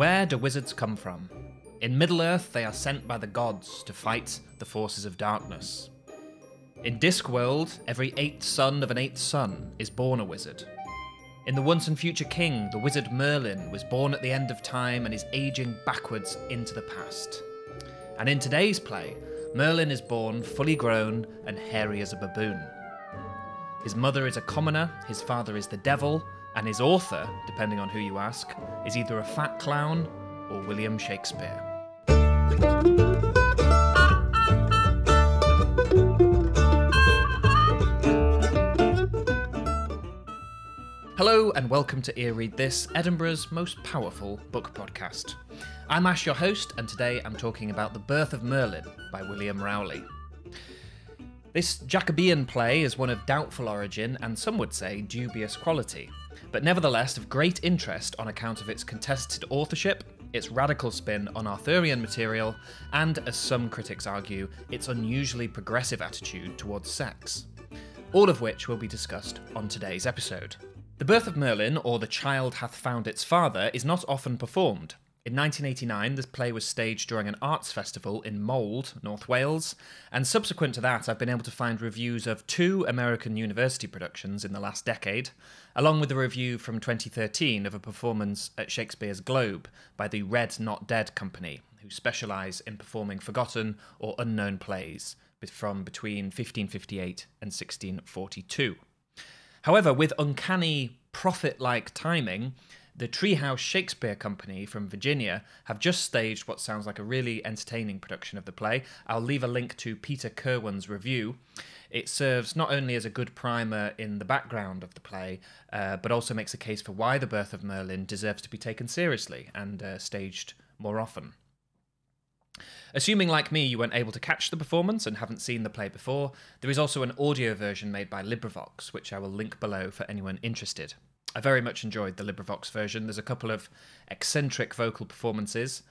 Where do wizards come from? In Middle-earth, they are sent by the gods to fight the forces of darkness. In Discworld, every 8th son of an 8th son is born a wizard. In the once and future king, the wizard Merlin was born at the end of time and is aging backwards into the past. And in today's play, Merlin is born fully grown and hairy as a baboon. His mother is a commoner, his father is the devil, and his author, depending on who you ask, is either a fat clown or William Shakespeare. Hello and welcome to earreadthis, Edinburgh's most powerful book podcast. I'm Ash, your host, and today I'm talking about The Birth of Merlin by William Rowley. This Jacobean play is one of doubtful origin and some would say dubious quality, but nevertheless of great interest on account of its contested authorship, its radical spin on Arthurian material, and, as some critics argue, its unusually progressive attitude towards sex. All of which will be discussed on today's episode. The Birth of Merlin, or The Child Hath Found Its Father, is not often performed. In 1989, this play was staged during an arts festival in Mold, North Wales, and subsequent to that I've been able to find reviews of 2 American university productions in the last decade, along with a review from 2013 of a performance at Shakespeare's Globe by the Red Not Dead Company, who specialise in performing forgotten or unknown plays from between 1558 and 1642. However, with uncanny, prophet-like timing, the Treehouse Shakespeare Company from Virginia have just staged what sounds like a really entertaining production of the play. I'll leave a link to Peter Kerwin's review. It serves not only as a good primer in the background of the play, but also makes a case for why The Birth of Merlin deserves to be taken seriously and staged more often. Assuming, like me, you weren't able to catch the performance and haven't seen the play before, there is also an audio version made by LibriVox, which I will link below for anyone interested. I very much enjoyed the LibriVox version. There's a couple of eccentric vocal performances,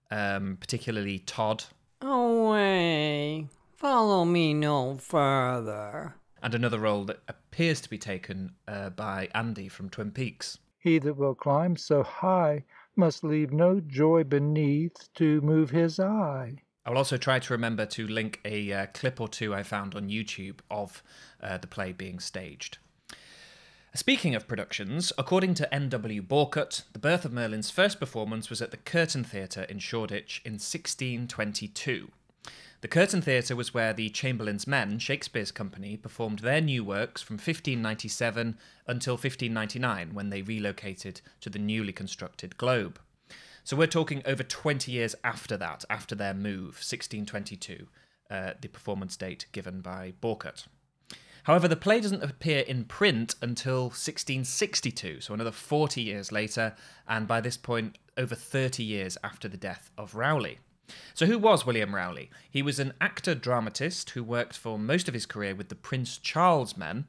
particularly Todd. Away, follow me no further. And another role that appears to be taken by Andy from Twin Peaks. He that will climb so high must leave no joy beneath to move his eye. I will also try to remember to link a clip or two I found on YouTube of the play being staged. Speaking of productions, according to N.W. Borcutt, The Birth of Merlin's first performance was at the Curtain Theatre in Shoreditch in 1622. The Curtain Theatre was where the Chamberlain's Men, Shakespeare's company, performed their new works from 1597 until 1599, when they relocated to the newly constructed Globe. So we're talking over 20 years after that, after their move, 1622, the performance date given by Borcutt. However, the play doesn't appear in print until 1662, so another 40 years later, and by this point, over 30 years after the death of Rowley. So who was William Rowley? He was an actor-dramatist who worked for most of his career with the Prince Charles Men,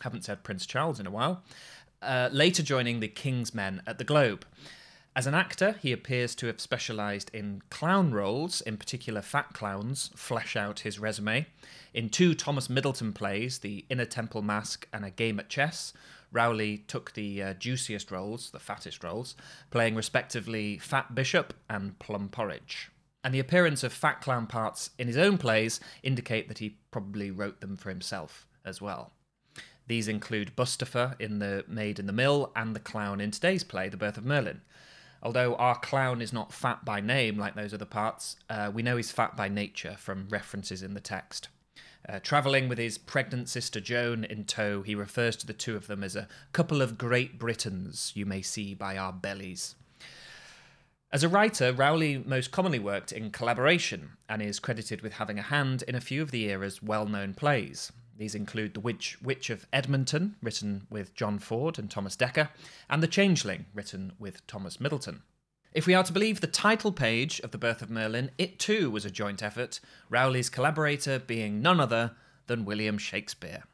haven't said Prince Charles in a while, later joining the King's Men at the Globe. As an actor, he appears to have specialised in clown roles, in particular fat clowns, flesh out his resume. In 2 Thomas Middleton plays, The Inner Temple Mask and A Game at Chess, Rowley took the juiciest roles, the fattest roles, playing respectively Fat Bishop and Plum Porridge. And the appearance of fat clown parts in his own plays indicate that he probably wrote them for himself as well. These include Bustopher in The Maid in the Mill and the clown in today's play, The Birth of Merlin. Although our clown is not fat by name like those other parts, we know he's fat by nature from references in the text. Travelling with his pregnant sister Joan in tow, he refers to the two of them as a couple of Great Britons you may see by our bellies. As a writer, Rowley most commonly worked in collaboration and is credited with having a hand in a few of the era's well-known plays. These include The Witch of Edmonton, written with John Ford and Thomas Dekker, and The Changeling, written with Thomas Middleton. If we are to believe the title page of The Birth of Merlin, it too was a joint effort, Rowley's collaborator being none other than William Shakespeare.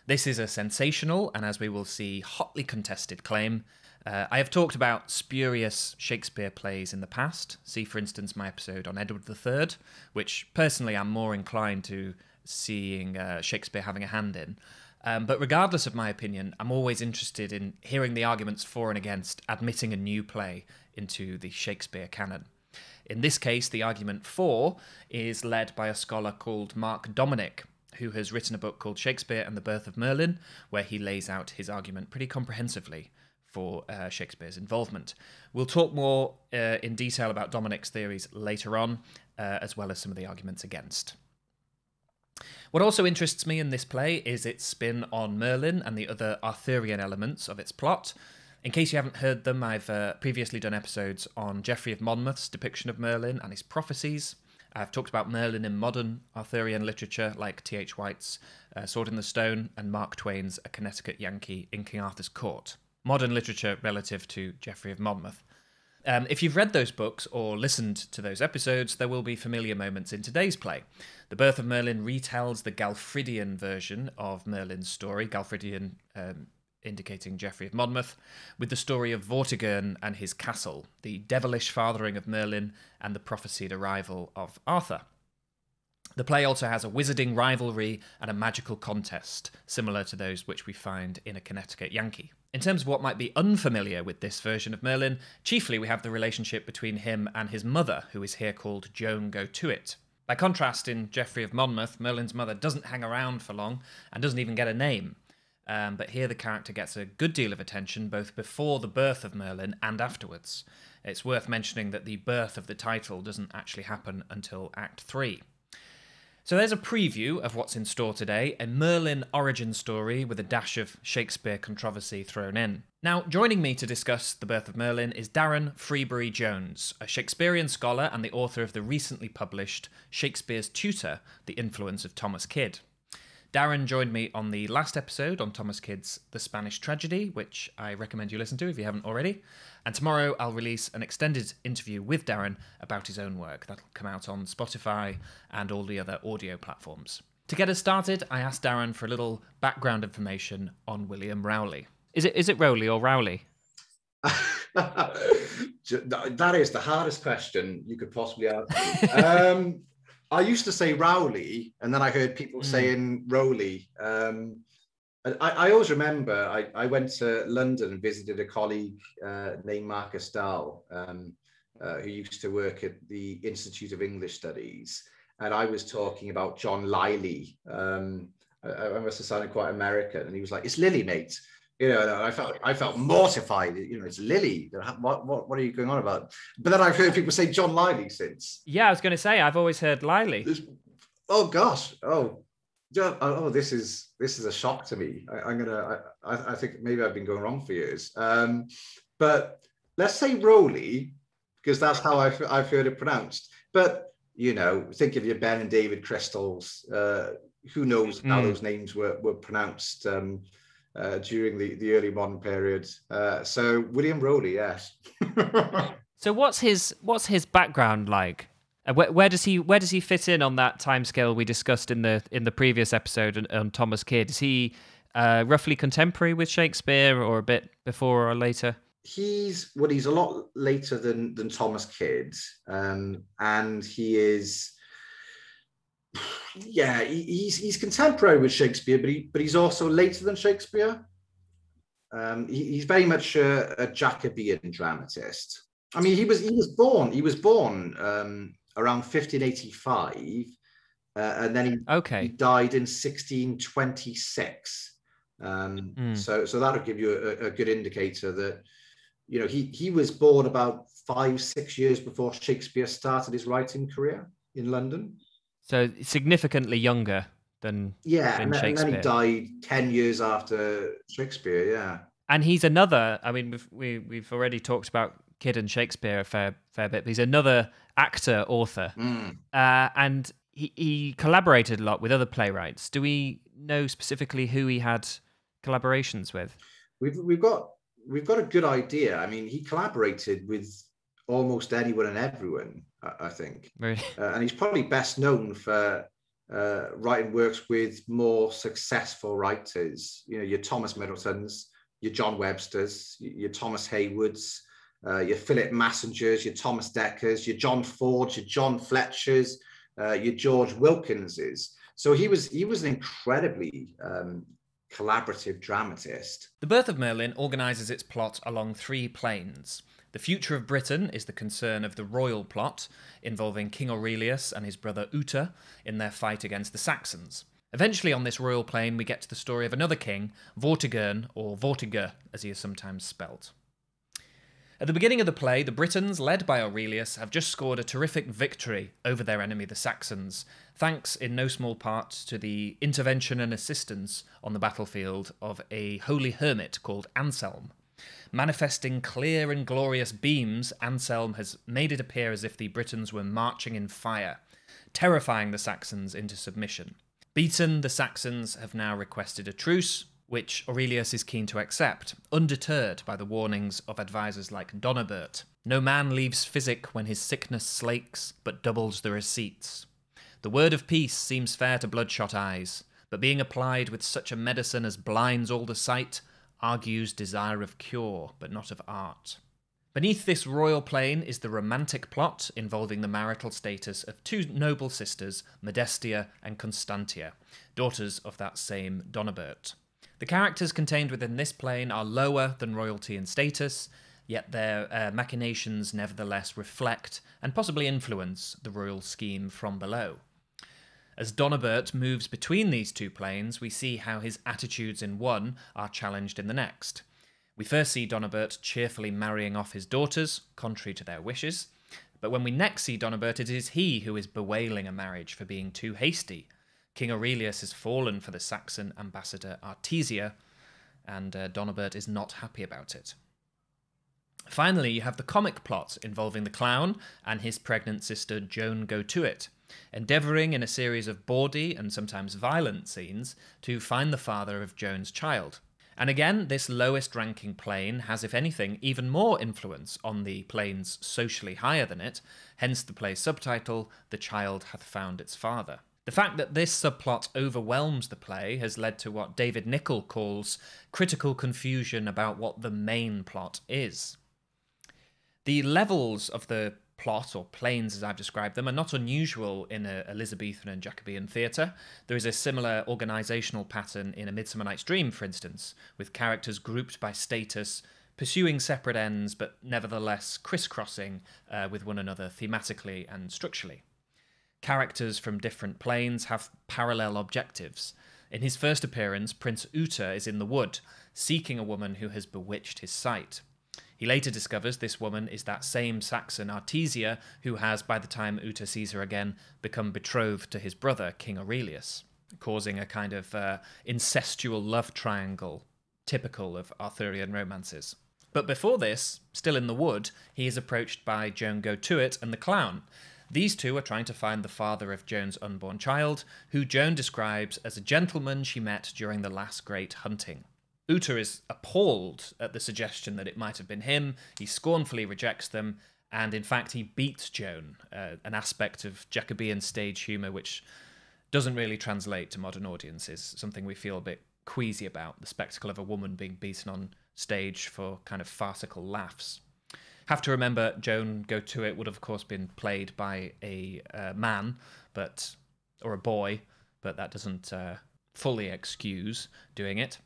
This is a sensational, and as we will see, hotly contested claim. I have talked about spurious Shakespeare plays in the past. See, for instance, my episode on Edward III, which personally I'm more inclined to seeing Shakespeare having a hand in. But regardless of my opinion, I'm always interested in hearing the arguments for and against admitting a new play into the Shakespeare canon. In this case, the argument for is led by a scholar called Mark Dominic, who has written a book called Shakespeare and the Birth of Merlin, where he lays out his argument pretty comprehensively for Shakespeare's involvement. We'll talk more in detail about Dominic's theories later on, as well as some of the arguments against. What also interests me in this play is its spin on Merlin and the other Arthurian elements of its plot. In case you haven't heard them, I've previously done episodes on Geoffrey of Monmouth's depiction of Merlin and his prophecies. I've talked about Merlin in modern Arthurian literature, like T.H. White's Sword in the Stone and Mark Twain's A Connecticut Yankee in King Arthur's Court. Modern literature relative to Geoffrey of Monmouth. If you've read those books or listened to those episodes, there will be familiar moments in today's play. The Birth of Merlin retells the Galfridian version of Merlin's story, Galfridian indicating Geoffrey of Monmouth, with the story of Vortigern and his castle, the devilish fathering of Merlin, and the prophesied arrival of Arthur. The play also has a wizarding rivalry and a magical contest, similar to those which we find in A Connecticut Yankee. In terms of what might be unfamiliar with this version of Merlin, chiefly we have the relationship between him and his mother, who is here called Joan Go-To-It. By contrast, in Geoffrey of Monmouth, Merlin's mother doesn't hang around for long and doesn't even get a name. But here the character gets a good deal of attention both before the birth of Merlin and afterwards. It's worth mentioning that the birth of the title doesn't actually happen until Act 3. So there's a preview of what's in store today, a Merlin origin story with a dash of Shakespeare controversy thrown in. Now, joining me to discuss The Birth of Merlin is Darren Freebury-Jones, a Shakespearean scholar and the author of the recently published Shakespeare's Tutor, The Influence of Thomas Kyd. Darren joined me on the last episode on Thomas Kyd's The Spanish Tragedy, which I recommend you listen to if you haven't already. And tomorrow I'll release an extended interview with Darren about his own work. That'll come out on Spotify and all the other audio platforms. To get us started, I asked Darren for a little background information on William Rowley. Is it Rowley or Rowley? That is the hardest question you could possibly ask. I used to say Rowley, and then I heard people saying Rowley. I always remember I went to London and visited a colleague named Marcus Dahl, who used to work at the Institute of English Studies, and I was talking about John Liley. I must have sounded quite American, and he was like, "It's Lily, mate." You know, and I felt mortified. You know, it's Lily. What are you going on about? But then I've heard people say John Liley since. Yeah, I was going to say I've always heard Liley. Oh gosh. Oh, this is a shock to me. I think maybe I've been going wrong for years. But let's say Rowley, because that's how I've heard it pronounced. But you know, think of your Ben and David Crystals. Who knows how those names were pronounced during the early modern period. So William Rowley, yes. So what's his background like? Where does he fit in on that timescale we discussed in the previous episode on Thomas Kyd? Is he roughly contemporary with Shakespeare, or a bit before or later? He's a lot later than Thomas Kyd, and he is. Yeah, he's contemporary with Shakespeare, but he's also later than Shakespeare. He's very much a Jacobean dramatist. I mean, he was born around 1585, and then he died in 1626. So that'll give you a good indicator that, you know, he was born about 5-6 years before Shakespeare started his writing career in London. So significantly younger than Shakespeare. And then he died 10 years after Shakespeare. Yeah, and he's another. I mean, we've already talked about Kyd and Shakespeare a fair bit. But he's another actor, author, and he collaborated a lot with other playwrights. Do we know specifically who he had collaborations with? We've got a good idea. I mean, he collaborated with almost anyone and everyone, I think. Really? And he's probably best known for writing works with more successful writers. You know, your Thomas Middletons, your John Websters, your Thomas Haywoods, your Philip Massingers, your Thomas Deckers, your John Fords, your John Fletchers, your George Wilkinses. So he was an incredibly collaborative dramatist. The Birth of Merlin organises its plot along 3 planes. The future of Britain is the concern of the royal plot, involving King Aurelius and his brother Tutor in their fight against the Saxons. Eventually on this royal plane we get to the story of another king, Vortigern, or Vortiger as he is sometimes spelt. At the beginning of the play, the Britons, led by Aurelius, have just scored a terrific victory over their enemy, the Saxons, thanks in no small part to the intervention and assistance on the battlefield of a holy hermit called Anselm. Manifesting clear and glorious beams, Anselm has made it appear as if the Britons were marching in fire, terrifying the Saxons into submission. Beaten, the Saxons have now requested a truce, which Aurelius is keen to accept, undeterred by the warnings of advisers like Donobert. No man leaves physic when his sickness slakes, but doubles the receipts. The word of peace seems fair to bloodshot eyes, but being applied with such a medicine as blinds all the sight, argues desire of cure, but not of art. Beneath this royal plane is the romantic plot involving the marital status of two noble sisters, Modestia and Constantia, daughters of that same Donobert. The characters contained within this plane are lower than royalty in status, yet their machinations nevertheless reflect and possibly influence the royal scheme from below. As Donobert moves between these two planes, we see how his attitudes in one are challenged in the next. We first see Donobert cheerfully marrying off his daughters, contrary to their wishes, but when we next see Donobert, it is he who is bewailing a marriage for being too hasty. King Aurelius has fallen for the Saxon ambassador Artesia, and Donobert is not happy about it. Finally, you have the comic plot involving the clown and his pregnant sister Joan Go-To-It, endeavouring in a series of bawdy and sometimes violent scenes to find the father of Joan's child. And again, this lowest ranking plane has, if anything, even more influence on the planes socially higher than it, hence the play's subtitle, The Child Hath Found Its Father. The fact that this subplot overwhelms the play has led to what David Nicol calls critical confusion about what the main plot is. The levels of the plot, or planes as I've described them, are not unusual in Elizabethan and Jacobean theatre. There is a similar organisational pattern in A Midsummer Night's Dream, for instance, with characters grouped by status, pursuing separate ends, but nevertheless crisscrossing with one another thematically and structurally. Characters from different planes have parallel objectives. In his first appearance, Prince Tutor is in the wood, seeking a woman who has bewitched his sight. He later discovers this woman is that same Saxon Artesia, who has, by the time Tutor sees her again, become betrothed to his brother, King Aurelius, causing a kind of incestual love triangle, typical of Arthurian romances. But before this, still in the wood, he is approached by Joan Go-To-It and the clown. These two are trying to find the father of Joan's unborn child, who Joan describes as a gentleman she met during the last great hunting. Tutor is appalled at the suggestion that it might have been him, he scornfully rejects them, and in fact he beats Joan, an aspect of Jacobean stage humour which doesn't really translate to modern audiences, something we feel a bit queasy about, the spectacle of a woman being beaten on stage for kind of farcical laughs. Have to remember, Joan Go-To-It would have, of course, been played by a man, or a boy, but that doesn't fully excuse doing it.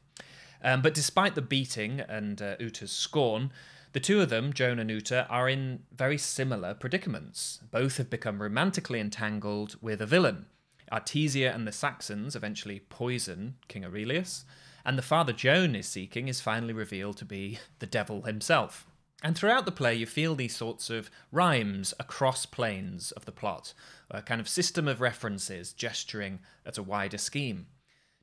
But despite the beating and Utor's scorn, the two of them, Joan and Tutor, are in very similar predicaments. Both have become romantically entangled with a villain. Artesia and the Saxons eventually poison King Aurelius, and the father Joan is seeking is finally revealed to be the devil himself. And throughout the play, you feel these sorts of rhymes across planes of the plot, a kind of system of references gesturing at a wider scheme.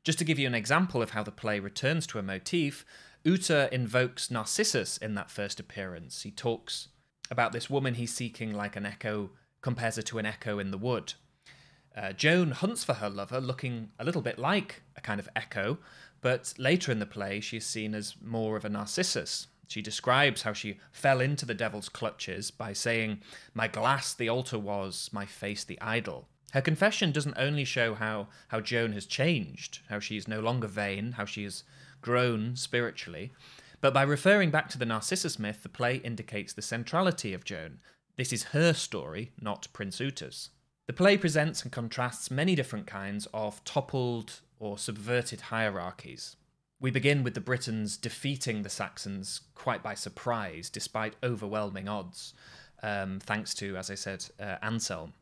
Just to give you an example of how the play returns to a motif, Tutor invokes Narcissus in that first appearance. He talks about this woman he's seeking like an echo, compares her to an echo in the wood. Joan hunts for her lover, looking a little bit like a kind of echo, but later in the play she is seen as more of a Narcissus. She describes how she fell into the devil's clutches by saying, "My glass the altar was, my face the idol." Her confession doesn't only show how Joan has changed, how she is no longer vain, how she has grown spiritually, but by referring back to the Narcissus myth, the play indicates the centrality of Joan. This is her story, not Prince Tutor's. The play presents and contrasts many different kinds of toppled or subverted hierarchies. We begin with the Britons defeating the Saxons quite by surprise, despite overwhelming odds, thanks to, as I said, Anselm.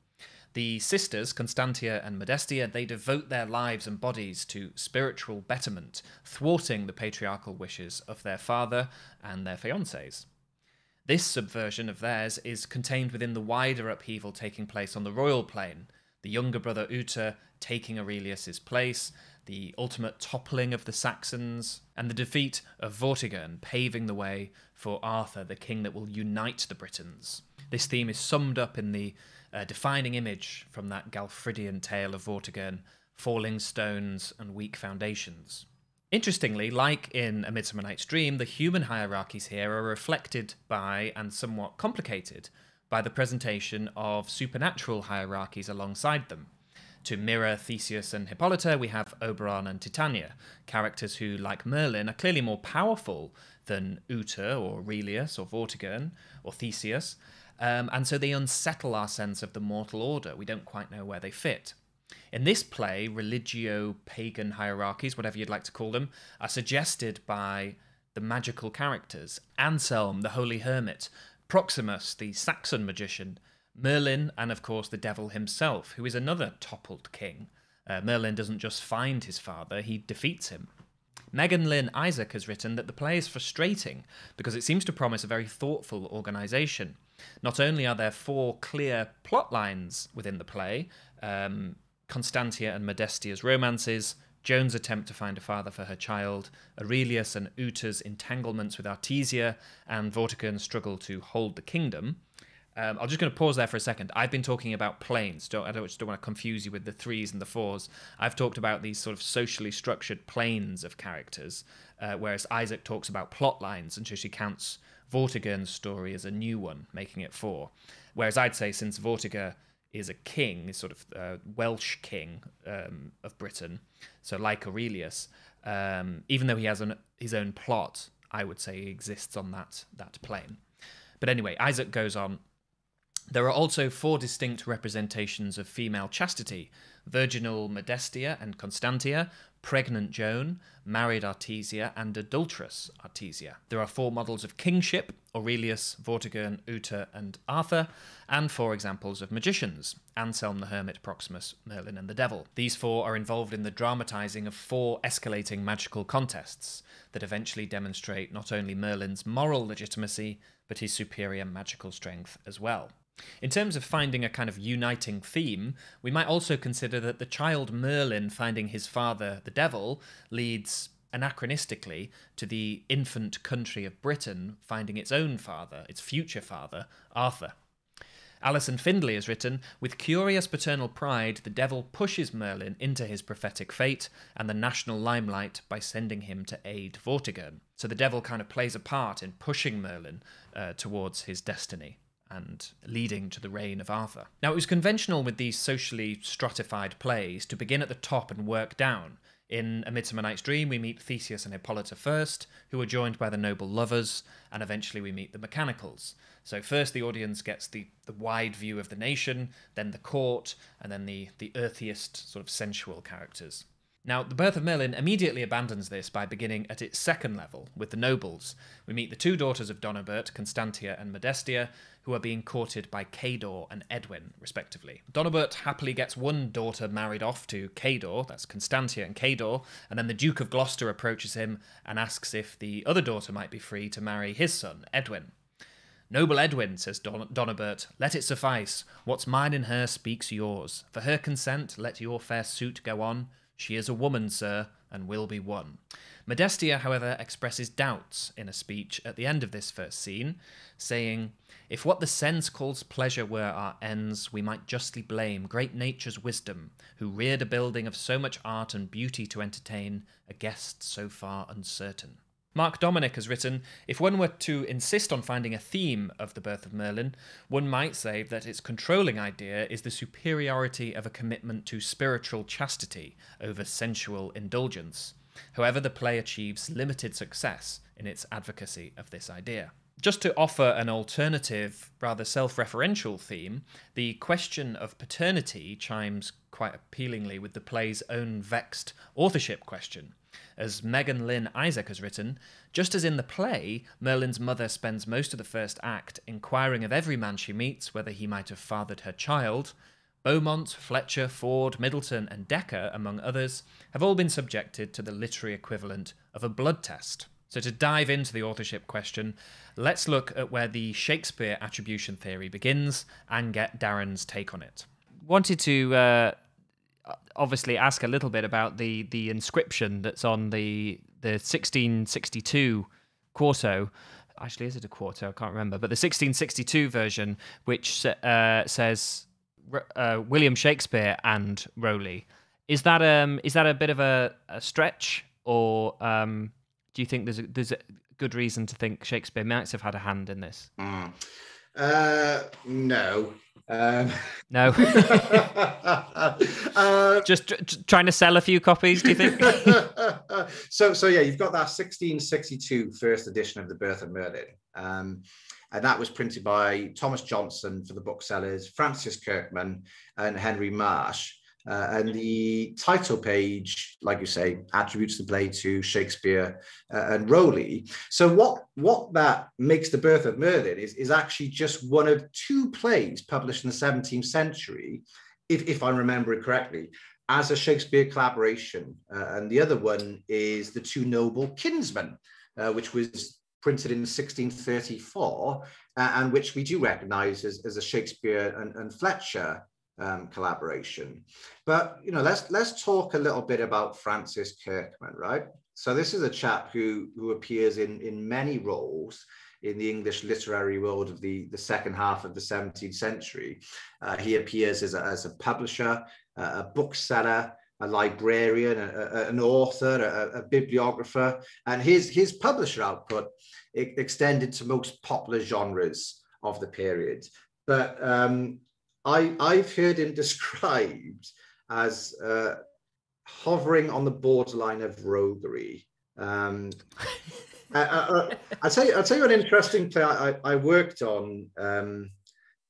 The sisters, Constantia and Modestia, they devote their lives and bodies to spiritual betterment, thwarting the patriarchal wishes of their father and their fiancées. This subversion of theirs is contained within the wider upheaval taking place on the royal plane, the younger brother Tutor taking Aurelius's place, the ultimate toppling of the Saxons, and the defeat of Vortigern, paving the way for Arthur, the king that will unite the Britons. This theme is summed up in the defining image from that Galfridian tale of Vortigern, falling stones and weak foundations. Interestingly, like in A Midsummer Night's Dream, the human hierarchies here are reflected by, and somewhat complicated, by the presentation of supernatural hierarchies alongside them. To mirror Theseus and Hippolyta, we have Oberon and Titania, characters who, like Merlin, are clearly more powerful than Uter or Aurelius or Vortigern or Theseus, and so they unsettle our sense of the mortal order. We don't quite know where they fit. In this play, religio-pagan hierarchies, whatever you'd like to call them, are suggested by the magical characters. Anselm, the holy hermit, Proximus, the Saxon magician, Merlin, and of course the devil himself, who is another toppled king. Merlin doesn't just find his father, he defeats him. Megan Lynn Isaac has written that the play is frustrating because it seems to promise a very thoughtful organisation. Not only are there 4 clear plot lines within the play, Constantia and Modestia's romances, Joan's attempt to find a father for her child, Aurelius and Uter's entanglements with Artesia, and Vortigern's struggle to hold the kingdom. I'm just going to pause there for a second. I've been talking about planes. I just don't want to confuse you with the 3s and the 4s. I've talked about these sort of socially structured planes of characters, whereas Isaac talks about plot lines, and so she counts Vortigern's story as a new one, making it 4. Whereas I'd say since Vortigern is a king, is sort of Welsh king of Britain, so like Aurelius, even though he has his own plot, I would say he exists on that plane. But anyway, Isaac goes on. There are also 4 distinct representations of female chastity: virginal Modestia and Constantia, pregnant Joan, married Artesia, and adulterous Artesia. There are 4 models of kingship: Aurelius, Vortigern, Uter, and Arthur, and 4 examples of magicians: Anselm the Hermit, Proximus, Merlin, and the Devil. These 4 are involved in the dramatising of 4 escalating magical contests that eventually demonstrate not only Merlin's moral legitimacy, but his superior magical strength as well. In terms of finding a kind of uniting theme, we might also consider that the child Merlin finding his father, the devil, leads anachronistically to the infant country of Britain finding its own father, its future father, Arthur. Alison Findlay has written, with curious paternal pride, the devil pushes Merlin into his prophetic fate and the national limelight by sending him to aid Vortigern. So the devil kind of plays a part in pushing Merlin towards his destiny and leading to the reign of Arthur. Now, it was conventional with these socially stratified plays to begin at the top and work down. In A Midsummer Night's Dream, we meet Theseus and Hippolyta first, who are joined by the noble lovers, and eventually we meet the mechanicals. So first the audience gets the wide view of the nation, then the court, and then the earthiest sort of sensual characters. Now, The Birth of Merlin immediately abandons this by beginning at its second level, with the nobles. We meet the 2 daughters of Donobert, Constantia and Modestia, who are being courted by Cador and Edwin, respectively. Donobert happily gets one daughter married off to Cador, that's Constantia and Cador, and then the Duke of Gloucester approaches him and asks if the other daughter might be free to marry his son, Edwin. Noble Edwin, says Donobert, let it suffice. What's mine in her speaks yours. For her consent, let your fair suit go on. She is a woman, sir, and will be won. Modestia, however, expresses doubts in a speech at the end of this first scene, saying, if what the sense calls pleasure were our ends, we might justly blame great nature's wisdom, who reared a building of so much art and beauty to entertain a guest so far uncertain. Mark Dominic has written, if one were to insist on finding a theme of The Birth of Merlin, one might say that its controlling idea is the superiority of a commitment to spiritual chastity over sensual indulgence. However, the play achieves limited success in its advocacy of this idea. Just to offer an alternative, rather self-referential theme, the question of paternity chimes quite appealingly with the play's own vexed authorship question. As Megan Lynn Isaac has written, just as in the play, Merlin's mother spends most of the first act inquiring of every man she meets whether he might have fathered her child, Beaumont, Fletcher, Ford, Middleton, and Dekker, among others, have all been subjected to the literary equivalent of a blood test. So to dive into the authorship question, let's look at where the Shakespeare attribution theory begins and get Darren's take on it. Wanted to obviously ask a little bit about the inscription that's on the 1662 quarto. Actually, is it a quarto? I can't remember. But the 1662 version, which says William Shakespeare and Rowley. Is that a bit of a stretch, or do you think there's a good reason to think Shakespeare might have had a hand in this? No. No. Just trying to sell a few copies, do you think? So yeah, you've got that 1662 first edition of the Birth of Merlin. And that was printed by Thomas Johnson for the booksellers, Francis Kirkman and Henry Marsh. And the title page, like you say, attributes the play to Shakespeare and Rowley. So what that makes the Birth of Merlin is actually just one of two plays published in the 17th century, if I remember it correctly, as a Shakespeare collaboration. And the other one is The Two Noble Kinsmen, which was printed in 1634, and which we do recognize as a Shakespeare and Fletcher collaboration. But let's talk a little bit about Francis Kirkman, right? So this is a chap who appears in many roles in the English literary world of the second half of the 17th century. He appears as a publisher, a bookseller, a librarian, an author, a bibliographer, and his publisher output extended to most popular genres of the period. But I've heard him described as hovering on the borderline of roguery. I'll tell you an interesting play I worked on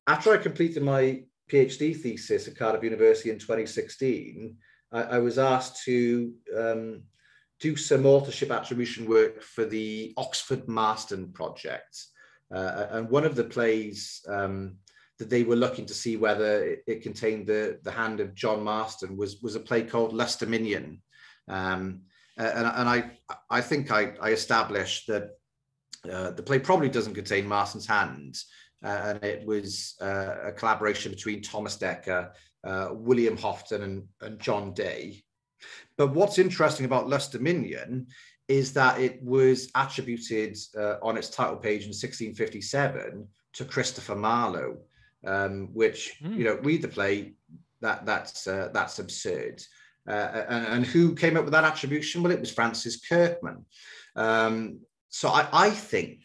after I completed my PhD thesis at Cardiff University in 2016. I was asked to do some authorship attribution work for the Oxford Marston project, and one of the plays that they were looking to see whether it contained the hand of John Marston was a play called Lustaminian. And I think I established that the play probably doesn't contain Marston's hand, and it was a collaboration between Thomas Dekker, William Houghton and John Day. But what's interesting about Lustaminian is that it was attributed on its title page in 1657 to Christopher Marlowe, which read the play, that's absurd. And who came up with that attribution? Well, it was Francis Kirkman. So I think,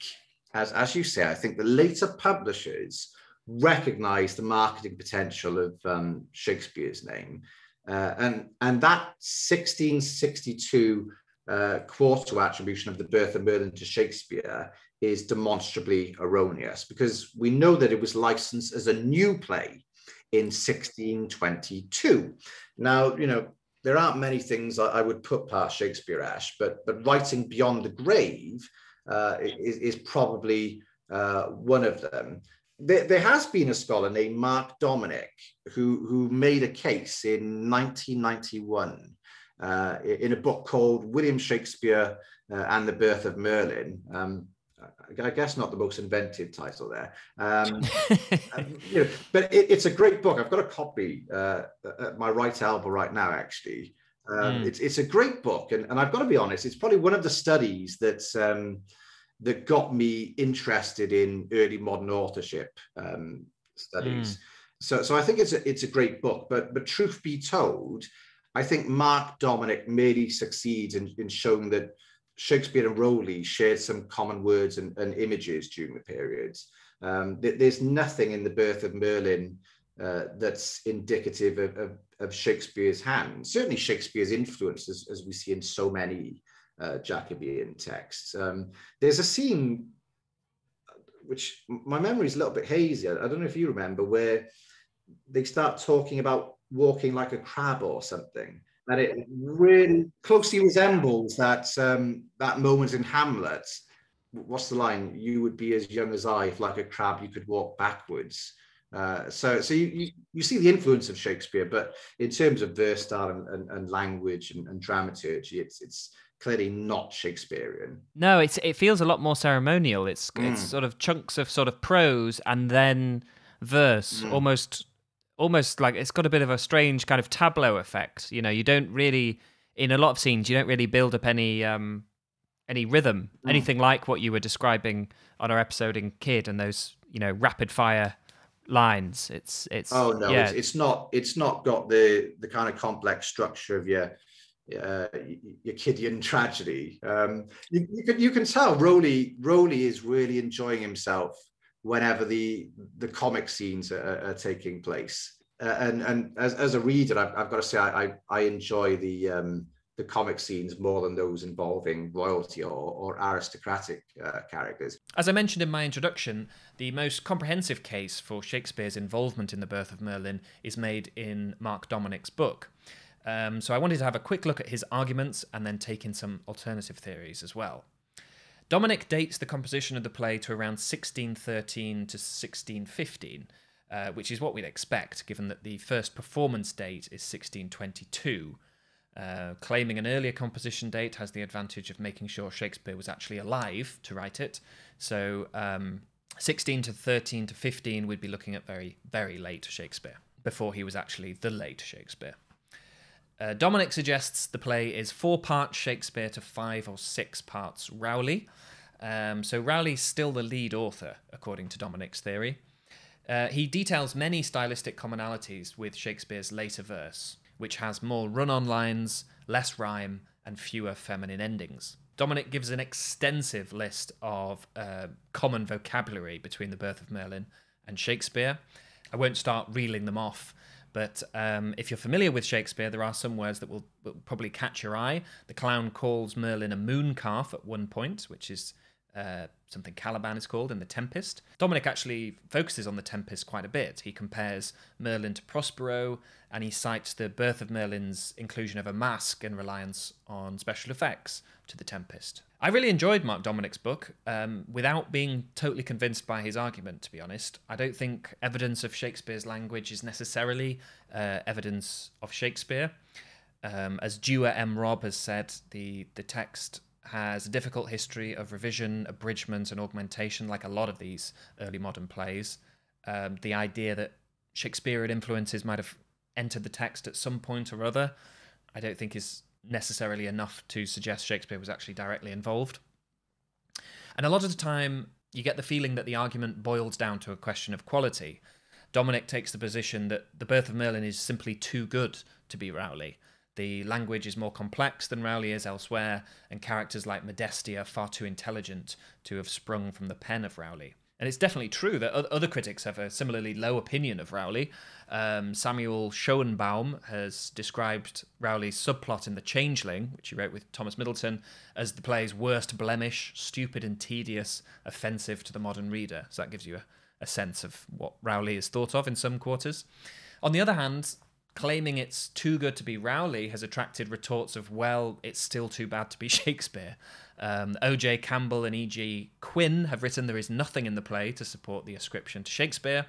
as you say, I think the later publishers recognized the marketing potential of Shakespeare's name, and that 1662 quarto attribution of the Birth of Merlin to Shakespeare is demonstrably erroneous, because we know that it was licensed as a new play in 1622. Now, there aren't many things I would put past Shakespeare, Ash, but writing beyond the grave is probably one of them. There has been a scholar named Mark Dominic who made a case in 1991 in a book called William Shakespeare and the Birth of Merlin. I guess not the most inventive title there. But it's a great book. I've got a copy at my right elbow right now, actually. It's a great book. And I've got to be honest, it's probably one of the studies that got me interested in early modern authorship studies. So I think it's a great book. But truth be told, I think Mark Dominic merely succeeds in showing that Shakespeare and Rowley shared some common words and images during the period. There's nothing in the Birth of Merlin that's indicative of Shakespeare's hand. Certainly Shakespeare's influence, as we see in so many Jacobean texts. There's a scene which my memory is a little bit hazy. I don't know if you remember, where they start talking about walking like a crab or something. And it really closely resembles that moment in Hamlet. What's the line? You would be as young as I, if like a crab you could walk backwards. So you see the influence of Shakespeare, but in terms of verse style and language and dramaturgy, it's clearly not Shakespearean. No, it feels a lot more ceremonial. It's sort of chunks of sort of prose and then verse, almost like it's got a bit of a strange kind of tableau effect. You know, you don't really, in a lot of scenes, you don't really build up any rhythm, anything like what you were describing on our episode in Kid and those, you know, rapid fire lines. It's oh no, yeah. it's not got the kind of complex structure of your Kidian tragedy. You can tell Rowley is really enjoying himself whenever the comic scenes are taking place. And as a reader, I've got to say I enjoy the comic scenes more than those involving royalty or aristocratic characters. As I mentioned in my introduction, the most comprehensive case for Shakespeare's involvement in the Birth of Merlin is made in Mark Dominic's book. So I wanted to have a quick look at his arguments and then take in some alternative theories as well. Dominic dates the composition of the play to around 1613 to 1615, which is what we'd expect, given that the first performance date is 1622. Claiming an earlier composition date has the advantage of making sure Shakespeare was actually alive to write it. So 16 to 13 to 15, we'd be looking at very, very late Shakespeare, before he was actually the late Shakespeare. Dominic suggests the play is 4 parts Shakespeare to 5 or 6 parts Rowley. So Rowley's still the lead author, according to Dominic's theory. He details many stylistic commonalities with Shakespeare's later verse, which has more run-on lines, less rhyme, and fewer feminine endings. Dominic gives an extensive list of common vocabulary between the Birth of Merlin and Shakespeare. I won't start reeling them off, but if you're familiar with Shakespeare, there are some words that will probably catch your eye. The clown calls Merlin a moon calf at one point, which is something Caliban is called in The Tempest. Dominic actually focuses on The Tempest quite a bit. He compares Merlin to Prospero, and he cites the Birth of Merlin's inclusion of a mask and reliance on special effects to The Tempest. I really enjoyed Mark Dominic's book, without being totally convinced by his argument, to be honest. I don't think evidence of Shakespeare's language is necessarily evidence of Shakespeare. As Dewar M. Robb has said, the text has a difficult history of revision, abridgment, and augmentation, like a lot of these early modern plays. The idea that Shakespearean influences might have entered the text at some point or other, I don't think is necessarily enough to suggest Shakespeare was actually directly involved. And a lot of the time, you get the feeling that the argument boils down to a question of quality. Dominic takes the position that the Birth of Merlin is simply too good to be Rowley. The language is more complex than Rowley is elsewhere, and characters like Modestia are far too intelligent to have sprung from the pen of Rowley. And it's definitely true that other critics have a similarly low opinion of Rowley. Samuel Schoenbaum has described Rowley's subplot in The Changeling, which he wrote with Thomas Middleton, as the play's worst blemish, stupid and tedious, offensive to the modern reader. So that gives you a sense of what Rowley is thought of in some quarters. On the other hand, claiming it's too good to be Rowley has attracted retorts of, well, it's still too bad to be Shakespeare. O.J. Campbell and E.G. Quinn have written there is nothing in the play to support the ascription to Shakespeare,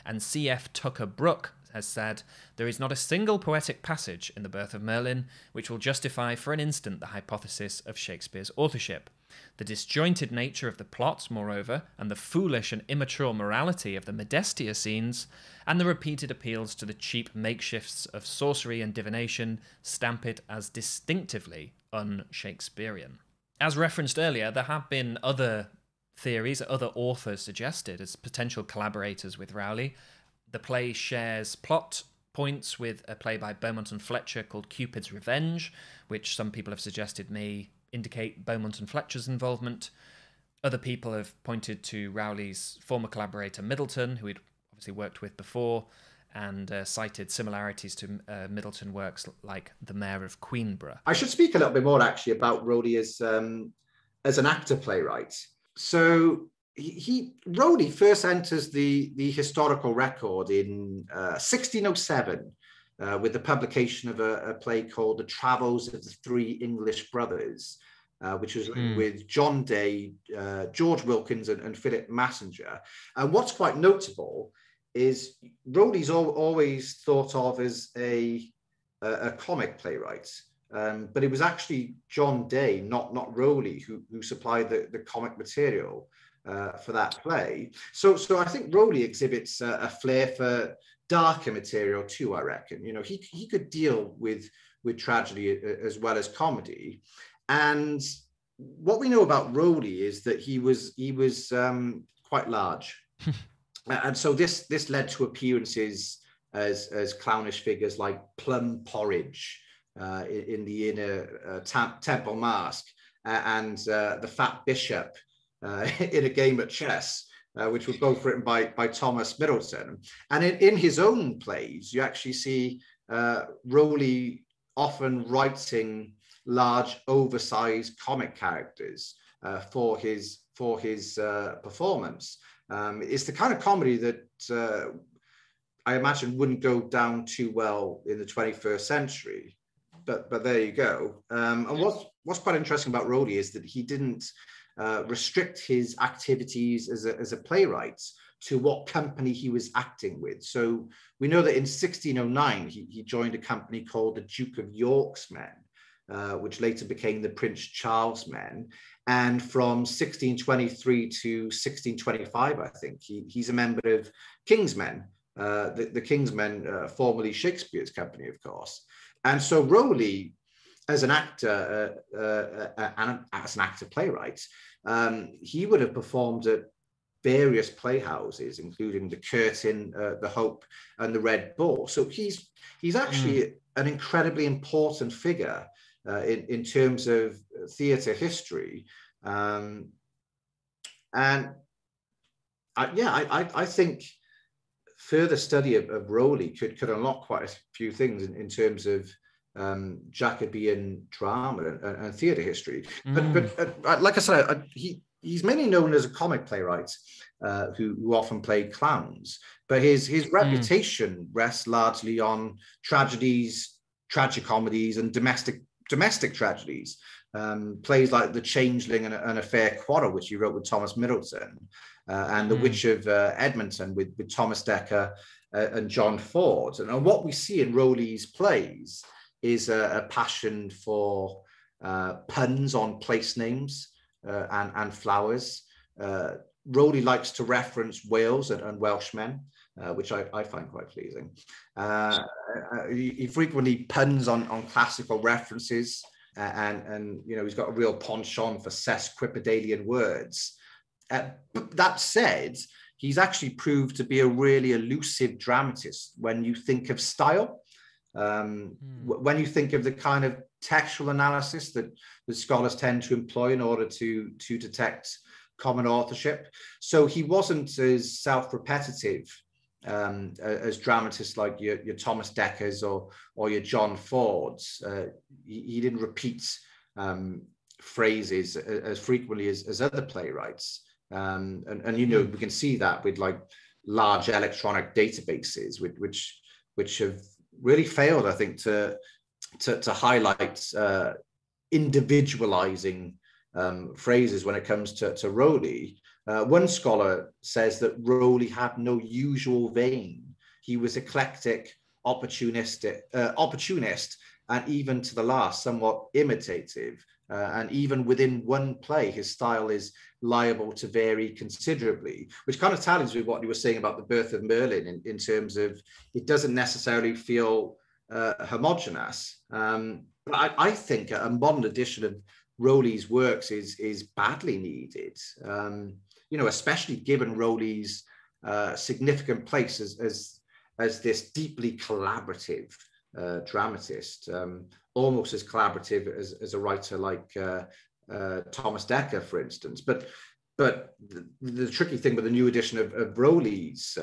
and C.F. Tucker Brooke has said, there is not a single poetic passage in The Birth of Merlin which will justify for an instant the hypothesis of Shakespeare's authorship. The disjointed nature of the plot, moreover, and the foolish and immature morality of the Modestia scenes, and the repeated appeals to the cheap makeshifts of sorcery and divination, stamp it as distinctively un-Shakespearean. As referenced earlier, there have been other theories, other authors suggested as potential collaborators with Rowley. The play shares plot points with a play by Beaumont and Fletcher called Cupid's Revenge, which some people have suggested may indicate Beaumont and Fletcher's involvement. Other people have pointed to Rowley's former collaborator Middleton, who he'd obviously worked with before, and cited similarities to Middleton works like The Mayor of Queenborough. I should speak a little bit more actually about Rowley as an actor playwright. So Rowley first enters the historical record in 1607 with the publication of a play called The Travels of the Three English Brothers, which was written with John Day, George Wilkins, and Philip Massinger. And what's quite notable is Rowley's always thought of as a comic playwright, but it was actually John Day, not Rowley, who supplied the comic material for that play. So I think Rowley exhibits a flair for darker material too, I reckon. You know, he could deal with tragedy as well as comedy. And what we know about Rowley is that he was quite large. And so this led to appearances as clownish figures like Plum Porridge in the inner temple mask, and the Fat Bishop in a game at chess, which were both written by Thomas Middleton. And in his own plays, you actually see Rowley often writing large, oversized comic characters for his performance. It's the kind of comedy that I imagine wouldn't go down too well in the 21st century, but there you go. And what's quite interesting about Rowley is that he didn't restrict his activities as a playwright to what company he was acting with. So we know that in 1609 he joined a company called the Duke of York's Men, which later became the Prince Charles Men. And from 1623 to 1625, I think, he's a member of King's Men, the King's Men, formerly Shakespeare's company, of course. And so Rowley, as an actor, playwright, he would have performed at various playhouses, including the Curtain, the Hope, and the Red Bull. So he's actually an incredibly important figure in terms of theatre history, and I think further study of Rowley could unlock quite a few things in terms of Jacobean drama and theatre history. But like I said, he's mainly known as a comic playwright who often played clowns. But his reputation rests largely on tragedies, tragicomedies, and domestic tragedies. Plays like The Changeling and A Fair Quarrel, which he wrote with Thomas Middleton, and The Witch of Edmonton with Thomas Dekker and John Ford. And what we see in Rowley's plays is a passion for puns on place names and flowers. Rowley likes to reference Wales and Welshmen, which I find quite pleasing. He frequently puns on classical references, and you know, he's got a real penchant for sesquipedalian words. But that said, he's actually proved to be a really elusive dramatist when you think of style. When you think of the kind of textual analysis that scholars tend to employ in order to detect common authorship. So he wasn't as self-repetitive as dramatists like your Thomas Dekkers or your John Fords. He didn't repeat phrases as frequently as other playwrights. And you know, we can see that with like large electronic databases, which have really failed, I think, to highlight individualizing phrases when it comes to Rowley. One scholar says that Rowley had no usual vein. He was eclectic, opportunist, and even to the last, somewhat imitative. And even within one play, his style is liable to vary considerably, which kind of tallies with what you were saying about the Birth of Merlin in terms of it doesn't necessarily feel homogenous. But I think a modern edition of Rowley's works is badly needed, you know, especially given Rowley's significant place as this deeply collaborative dramatist, almost as collaborative as a writer like Thomas Dekker, for instance. But the tricky thing with the new edition of Rowley's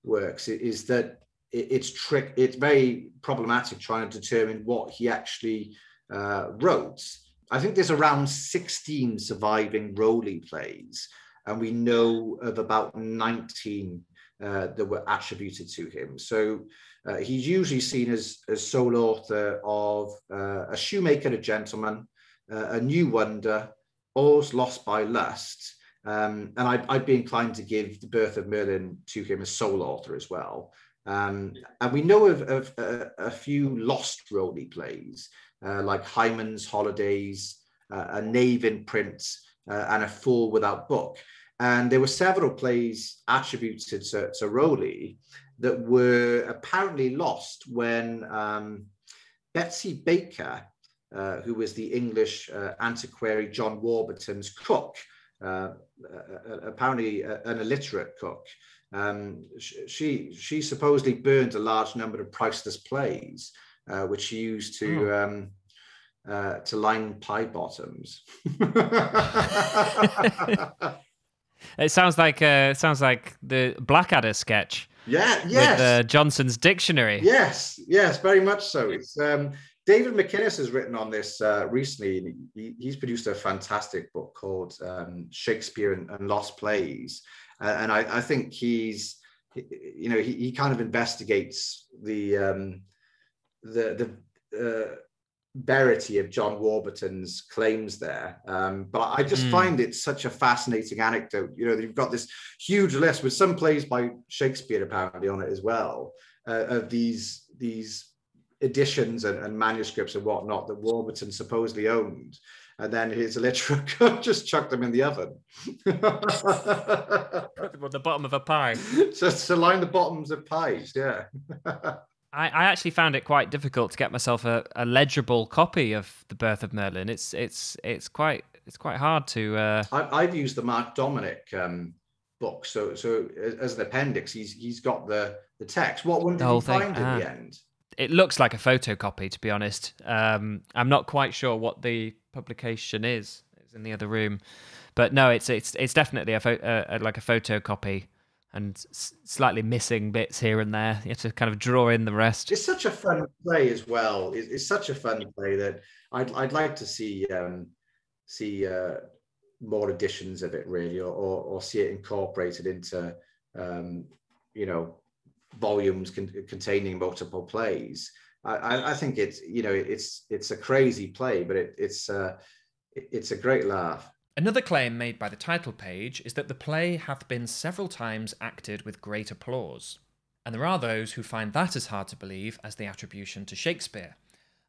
works is that it's very problematic trying to determine what he actually wrote. I think there's around 16 surviving Rowley plays, and we know of about 19 that were attributed to him. So he's usually seen as sole author of A Shoemaker, a Gentleman, A New Wonder, All's Lost by Lust, and I'd be inclined to give The Birth of Merlin to him as sole author as well. And we know of a few lost Rowley plays, like Hyman's Holidays, A Knave in Print, and A Fool Without Book. And there were several plays attributed to Rowley that were apparently lost when Betsy Baker, who was the English antiquary John Warburton's cook, apparently an illiterate cook, she supposedly burned a large number of priceless plays, which she used to line pie bottoms. It sounds like the Blackadder sketch. Yeah, yes. With Johnson's Dictionary. Yes, very much so. It's David McInnes has written on this recently. He's produced a fantastic book called Shakespeare and Lost Plays, and I think he kind of investigates the verity of John Warburton's claims there. But I just find it such a fascinating anecdote. You've got this huge list with some plays by Shakespeare apparently on it as well, of these editions and manuscripts and whatnot that Warburton supposedly owned. And then his illiterate cook just chucked them in the oven. Put them on the bottom of a pie. Just to line the bottoms of pies, yeah. I actually found it quite difficult to get myself a legible copy of The Birth of Merlin. It's quite hard to. I've used the Mark Dominic book, so as an appendix, he's got the text. What one did you find in the end? It looks like a photocopy, to be honest. I'm not quite sure what the publication is. It's in the other room, but no, it's definitely like a photocopy. And slightly missing bits here and there. You have to kind of draw in the rest. It's such a fun play as well. It's such a fun play that I'd like to see more editions of it, really, or see it incorporated into volumes containing multiple plays. I think it's a crazy play, but it's a great laugh. Another claim made by the title page is that the play hath been several times acted with great applause, and there are those who find that as hard to believe as the attribution to Shakespeare.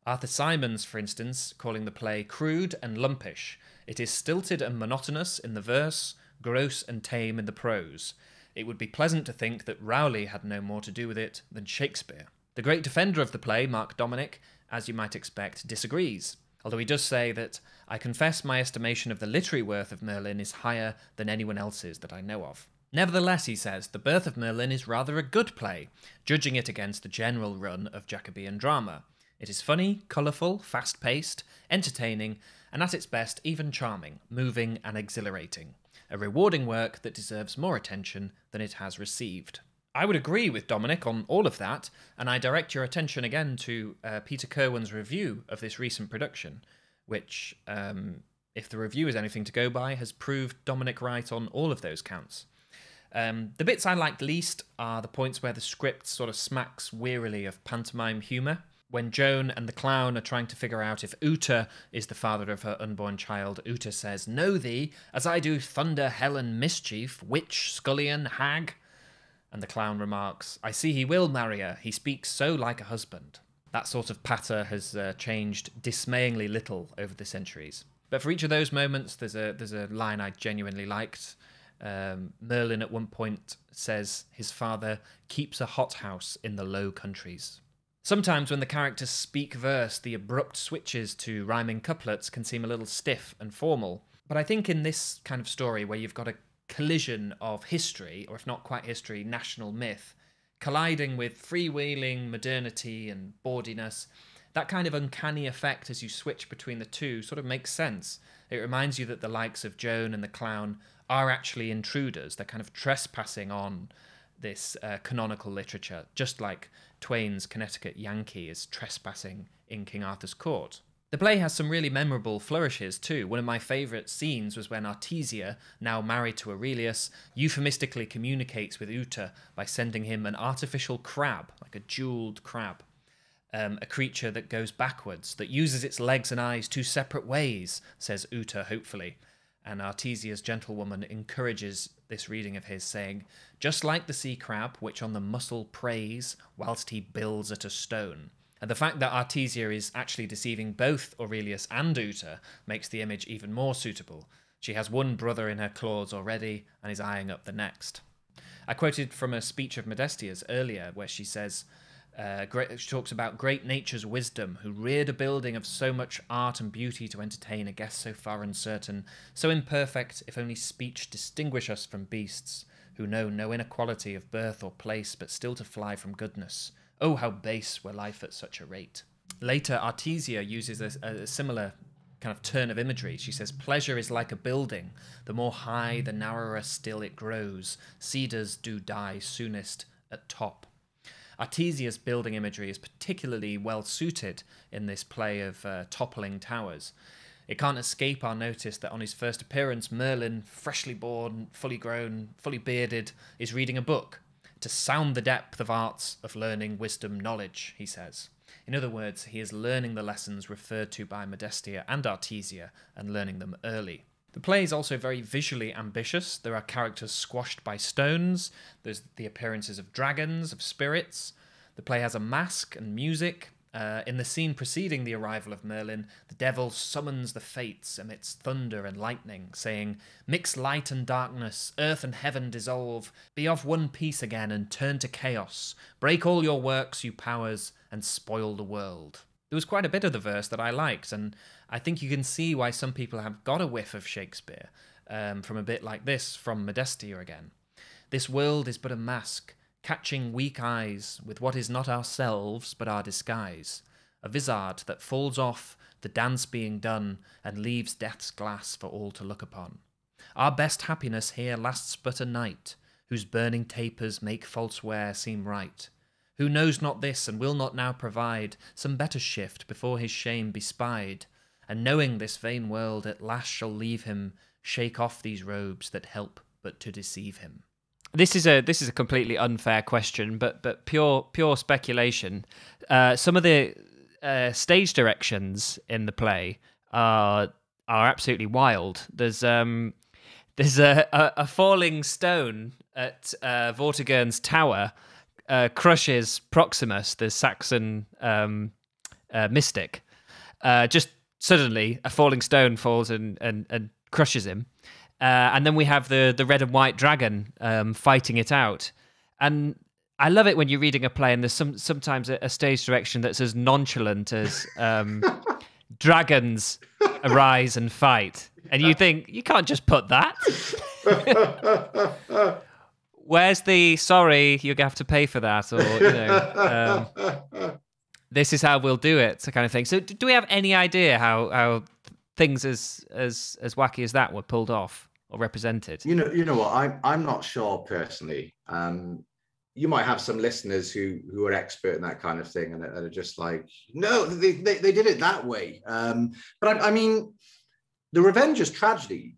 Arthur Symons, for instance, calling the play crude and lumpish. It is stilted and monotonous in the verse, gross and tame in the prose. It would be pleasant to think that Rowley had no more to do with it than Shakespeare. The great defender of the play, Mark Dominic, as you might expect, disagrees, although he does say that, I confess my estimation of the literary worth of Merlin is higher than anyone else's that I know of. Nevertheless, he says, The Birth of Merlin is rather a good play, judging it against the general run of Jacobean drama. It is funny, colourful, fast-paced, entertaining, and at its best even charming, moving and exhilarating. A rewarding work that deserves more attention than it has received. I would agree with Dominic on all of that, and I direct your attention again to Peter Kerwin's review of this recent production, which, if the review is anything to go by, has proved Dominic right on all of those counts. The bits I liked least are the points where the script sort of smacks wearily of pantomime humour. When Joan and the clown are trying to figure out if Uta is the father of her unborn child, Uta says, Know thee, as I do thunder, hell and mischief, witch, scullion, hag. And the clown remarks, I see he will marry her, he speaks so like a husband. That sort of patter has changed dismayingly little over the centuries. But for each of those moments, there's a line I genuinely liked. Merlin at one point says his father keeps a hothouse in the Low Countries. Sometimes when the characters speak verse, the abrupt switches to rhyming couplets can seem a little stiff and formal. But I think in this kind of story where you've got a collision of history, or if not quite history, national myth, colliding with freewheeling modernity and bawdiness, that kind of uncanny effect as you switch between the two sort of makes sense. It reminds you that the likes of Joan and the clown are actually intruders. They're kind of trespassing on this canonical literature, just like Twain's Connecticut Yankee is trespassing in King Arthur's court. The play has some really memorable flourishes too. One of my favourite scenes was when Artesia, now married to Aurelius, euphemistically communicates with Tutor by sending him an artificial crab, like a jewelled crab. A creature that goes backwards, that uses its legs and eyes two separate ways, says Tutor hopefully. And Artesia's gentlewoman encourages this reading of his, saying, just like the sea crab, which on the mussel preys, whilst he builds at a stone. And the fact that Artesia is actually deceiving both Aurelius and Tutor makes the image even more suitable. She has one brother in her claws already and is eyeing up the next. I quoted from a speech of Modestia's earlier where she says, she talks about great nature's wisdom, who reared a building of so much art and beauty to entertain a guest so far uncertain, so imperfect, if only speech distinguish us from beasts, who know no inequality of birth or place, but still to fly from goodness. Oh, how base were life at such a rate. Later, Artesia uses a similar kind of turn of imagery. She says, pleasure is like a building. The more high, the narrower still it grows. Cedars do die soonest at top. Artesia's building imagery is particularly well suited in this play of toppling towers. It can't escape our notice that on his first appearance, Merlin, freshly born, fully grown, fully bearded, is reading a book. To sound the depth of arts, of learning, wisdom, knowledge, he says. In other words, he is learning the lessons referred to by Modestia and Artesia and learning them early. The play is also very visually ambitious. There are characters squashed by stones. There's the appearances of dragons, of spirits. The play has a masque and music. In the scene preceding the arrival of Merlin, the devil summons the fates amidst thunder and lightning, saying, mix light and darkness, earth and heaven dissolve, be of one piece again and turn to chaos, break all your works, you powers, and spoil the world. There was quite a bit of the verse that I liked, and I think you can see why some people have got a whiff of Shakespeare from a bit like this from Modestia again. This world is but a mask, catching weak eyes with what is not ourselves but our disguise, a vizard that falls off, the dance being done, and leaves death's glass for all to look upon. Our best happiness here lasts but a night, whose burning tapers make false wear seem right. Who knows not this, and will not now provide some better shift before his shame be spied, and knowing this vain world at last shall leave him, shake off these robes that help but to deceive him. This is a completely unfair question, but pure speculation. Some of the stage directions in the play are absolutely wild. There's a falling stone at Vortigern's tower crushes Proximus, the Saxon mystic. Just suddenly, a falling stone falls and crushes him. And then we have the red and white dragon fighting it out. And I love it when you're reading a play and there's sometimes a stage direction that's as nonchalant as dragons arise and fight. And you think, you can't just put that. Where's the, sorry, you're going to have to pay for that? Or, this is how we'll do it, so kind of thing. So do we have any idea how things as wacky as that were pulled off or represented? You know what? I'm not sure personally. You might have some listeners who are expert in that kind of thing and are just like, no, they did it that way. But I mean, the Revenger's tragedy,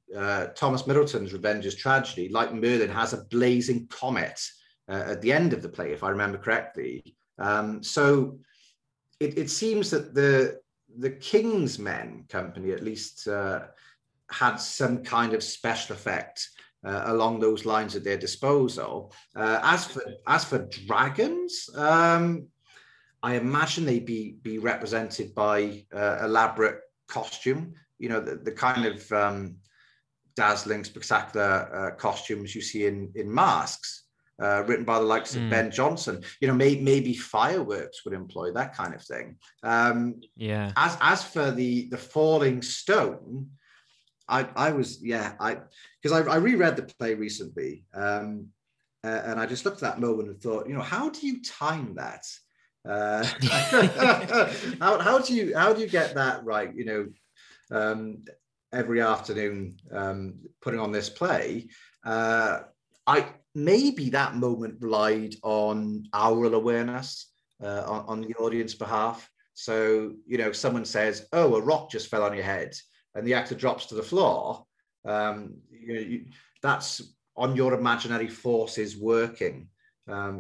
Thomas Middleton's Revenger's tragedy, like Merlin, has a blazing comet at the end of the play, if I remember correctly. So it seems that the King's Men company at least had some kind of special effect along those lines at their disposal. As for dragons, I imagine they'd be represented by elaborate costume. You know, the kind of dazzling, spectacular costumes you see in masks, written by the likes of Ben Jonson. You know, maybe fireworks would employ that kind of thing. Yeah. As for the falling stone, I reread the play recently, and I just looked at that moment and thought, you know, how do you time that? How do you get that right? You know, every afternoon putting on this play, maybe that moment relied on aural awareness on the audience behalf. So, someone says, "Oh, a rock just fell on your head," and the actor drops to the floor. That's on your imaginary forces working. A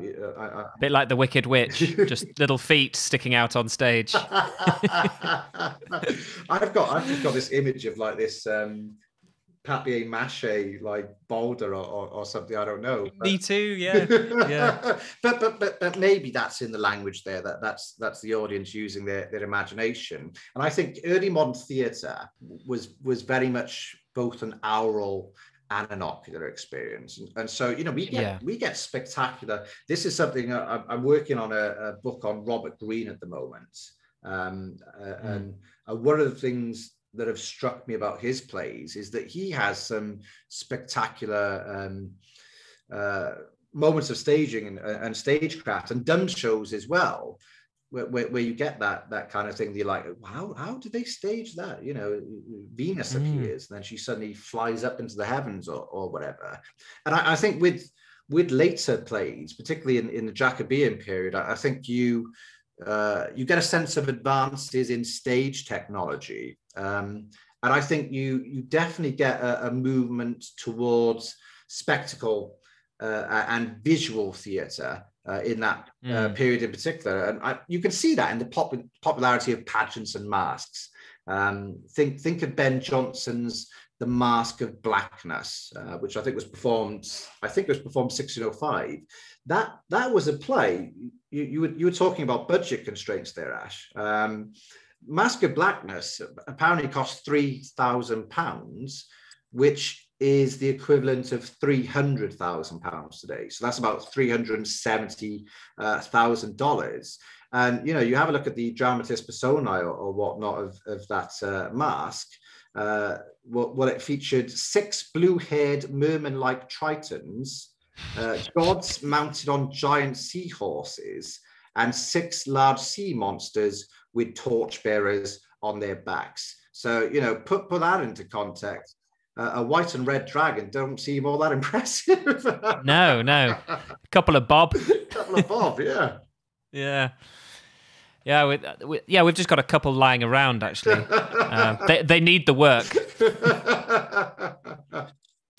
bit like the Wicked Witch, just little feet sticking out on stage. I've just got this image of like this papier-mâché like boulder or something. I don't know. Me too. Yeah. But maybe that's in the language there. That's the audience using their imagination. And I think early modern theatre was very much both an aural and an ocular experience, and so we get spectacular. This is something I'm working on a book on Robert Greene at the moment, and one of the things that have struck me about his plays is that he has some spectacular moments of staging and stagecraft and dumb shows as well, where you get that kind of thing. You're like, how did they stage that? Venus appears and then she suddenly flies up into the heavens or whatever. And I think with later plays, particularly in the Jacobean period, I think you get a sense of advances in stage technology. And I think you definitely get a movement towards spectacle and visual theatre in that period in particular. And you can see that in the popularity of pageants and masks. Think of Ben Jonson's The Mask of Blackness, which I think was performed 1605. That was a play. You were talking about budget constraints there, Ash. Mask of Blackness apparently cost £3,000, which is the equivalent of £300,000 today. So that's about $370,000. And you have a look at the dramatis personae or whatnot of that mask. Well, it featured 6 blue-haired merman-like tritons, gods mounted on giant seahorses, and 6 large sea monsters with torchbearers on their backs. So put that into context. A white and red dragon don't seem all that impressive. No. Couple of bob, yeah. We've just got a couple lying around, actually. They need the work.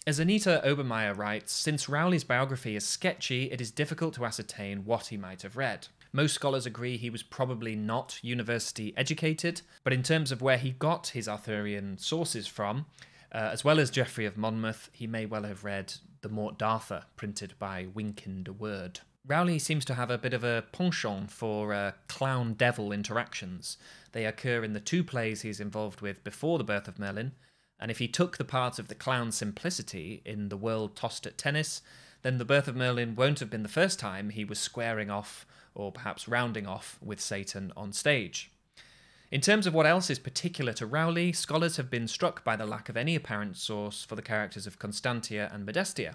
As Anita Obermeyer writes, since Rowley's biography is sketchy, it is difficult to ascertain what he might have read. Most scholars agree he was probably not university educated, but in terms of where he got his Arthurian sources from, as well as Geoffrey of Monmouth, he may well have read the Morte d'Arthur, printed by Wynkyn de Worde. Rowley seems to have a bit of a penchant for clown-devil interactions. They occur in the 2 plays he's involved with before the Birth of Merlin, and if he took the part of the clown Simplicity in The World Tossed at Tennis, then the Birth of Merlin won't have been the first time he was squaring off, or perhaps rounding off, with Satan on stage. In terms of what else is particular to Rowley, scholars have been struck by the lack of any apparent source for the characters of Constantia and Modestia,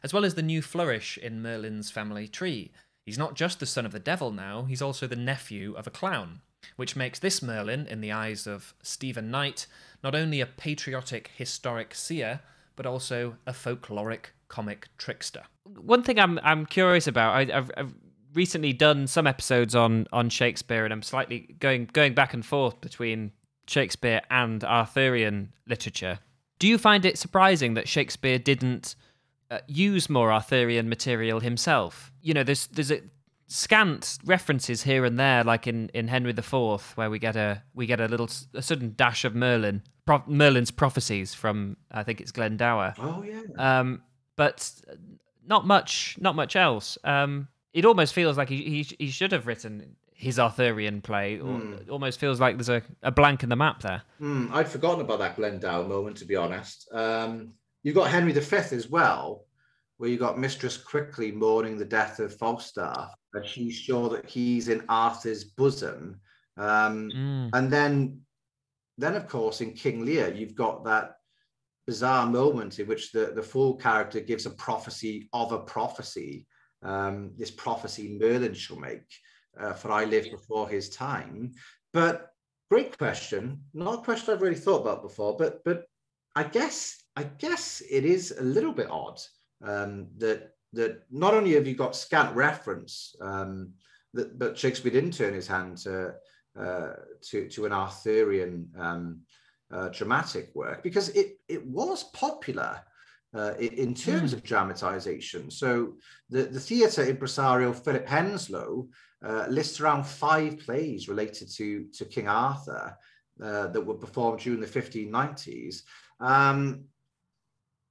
as well as the new flourish in Merlin's family tree. He's not just the son of the devil now, he's also the nephew of a clown, which makes this Merlin, in the eyes of Stephen Knight, not only a patriotic historic seer, but also a folkloric comic trickster. One thing I'm curious about, I've recently done some episodes on Shakespeare, and I'm slightly going back and forth between Shakespeare and Arthurian literature. Do you find it surprising that Shakespeare didn't use more Arthurian material himself? There's a scant references here and there, like in Henry IV, where we get a sudden dash of Merlin's prophecies from, I think it's Glendower. Oh yeah. But not much else. It almost feels like he should have written his Arthurian play. Or it almost feels like there's a blank in the map there. I'd forgotten about that Glendower moment, to be honest. You've got Henry V as well, where you got Mistress Quickly mourning the death of Falstaff, and she's sure that he's in Arthur's bosom. And then of course, in King Lear, you've got that bizarre moment in which the fool character gives a prophecy of a prophecy. This prophecy Merlin shall make, for I lived before his time. But great question, not a question I've really thought about before, but I guess it is a little bit odd that not only have you got scant reference, but Shakespeare didn't turn his hand to to an Arthurian dramatic work, because it was popular in terms of dramatization. So the theatre impresario Philip Henslow lists around 5 plays related to King Arthur that were performed during the 1590s.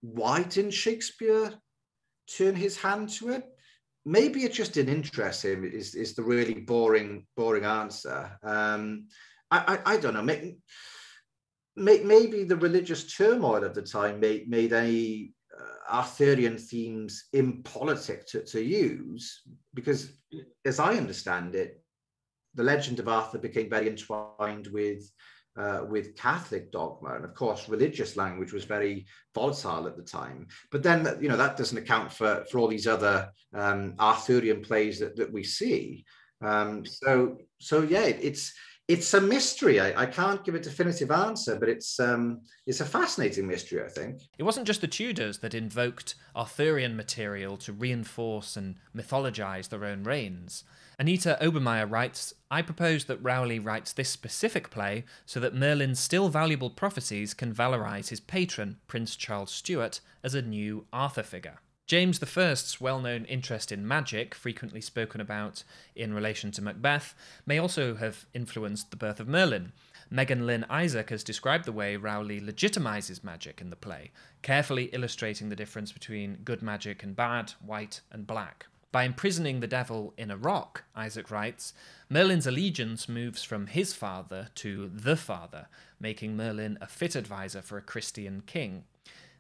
Why didn't Shakespeare turn his hand to it? Maybe it just didn't interest him, is the really boring answer. I don't know. Maybe the religious turmoil of the time made any Arthurian themes impolitic to use, because as I understand it, the legend of Arthur became very entwined with Catholic dogma, and of course religious language was very volatile at the time. But then, that doesn't account for all these other Arthurian plays that we see. So yeah, it's a mystery. I can't give a definitive answer, but it's a fascinating mystery, I think. It wasn't just the Tudors that invoked Arthurian material to reinforce and mythologize their own reigns. Anita Obermeyer writes, "I propose that Rowley writes this specific play so that Merlin's still valuable prophecies can valorize his patron, Prince Charles Stuart, as a new Arthur figure." James I's well-known interest in magic, frequently spoken about in relation to Macbeth, may also have influenced The Birth of Merlin. Megan Lynn Isaac has described the way Rowley legitimizes magic in the play, carefully illustrating the difference between good magic and bad, white and black. By imprisoning the devil in a rock, Isaac writes, Merlin's allegiance moves from his father to the father, making Merlin a fit advisor for a Christian king,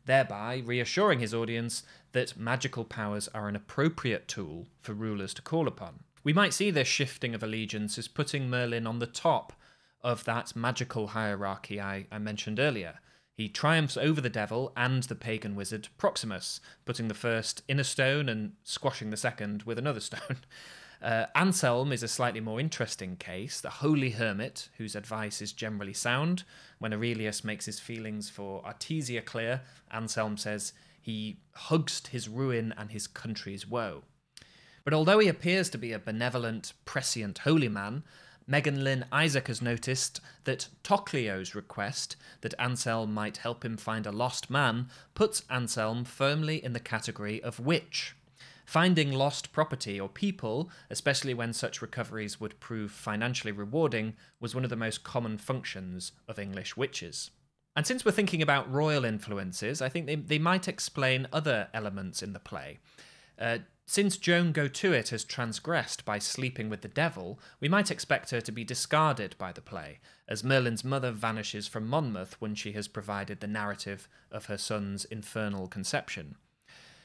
thereby reassuring his audience that magical powers are an appropriate tool for rulers to call upon. We might see this shifting of allegiance as putting Merlin on the top of that magical hierarchy I mentioned earlier. He triumphs over the devil and the pagan wizard Proximus, putting the first in a stone and squashing the second with another stone. Anselm is a slightly more interesting case, the holy hermit whose advice is generally sound. When Aurelius makes his feelings for Artesia clear, Anselm says he hugs his ruin and his country's woe. But although he appears to be a benevolent, prescient holy man, Megan Lynn Isaac has noticed that Toclio's request that Anselm might help him find a lost man puts Anselm firmly in the category of witch. Finding lost property or people, especially when such recoveries would prove financially rewarding, was one of the most common functions of English witches. And since we're thinking about royal influences, I think they might explain other elements in the play. Since Joan Go-To-It has transgressed by sleeping with the devil, we might expect her to be discarded by the play, as Merlin's mother vanishes from Monmouth when she has provided the narrative of her son's infernal conception.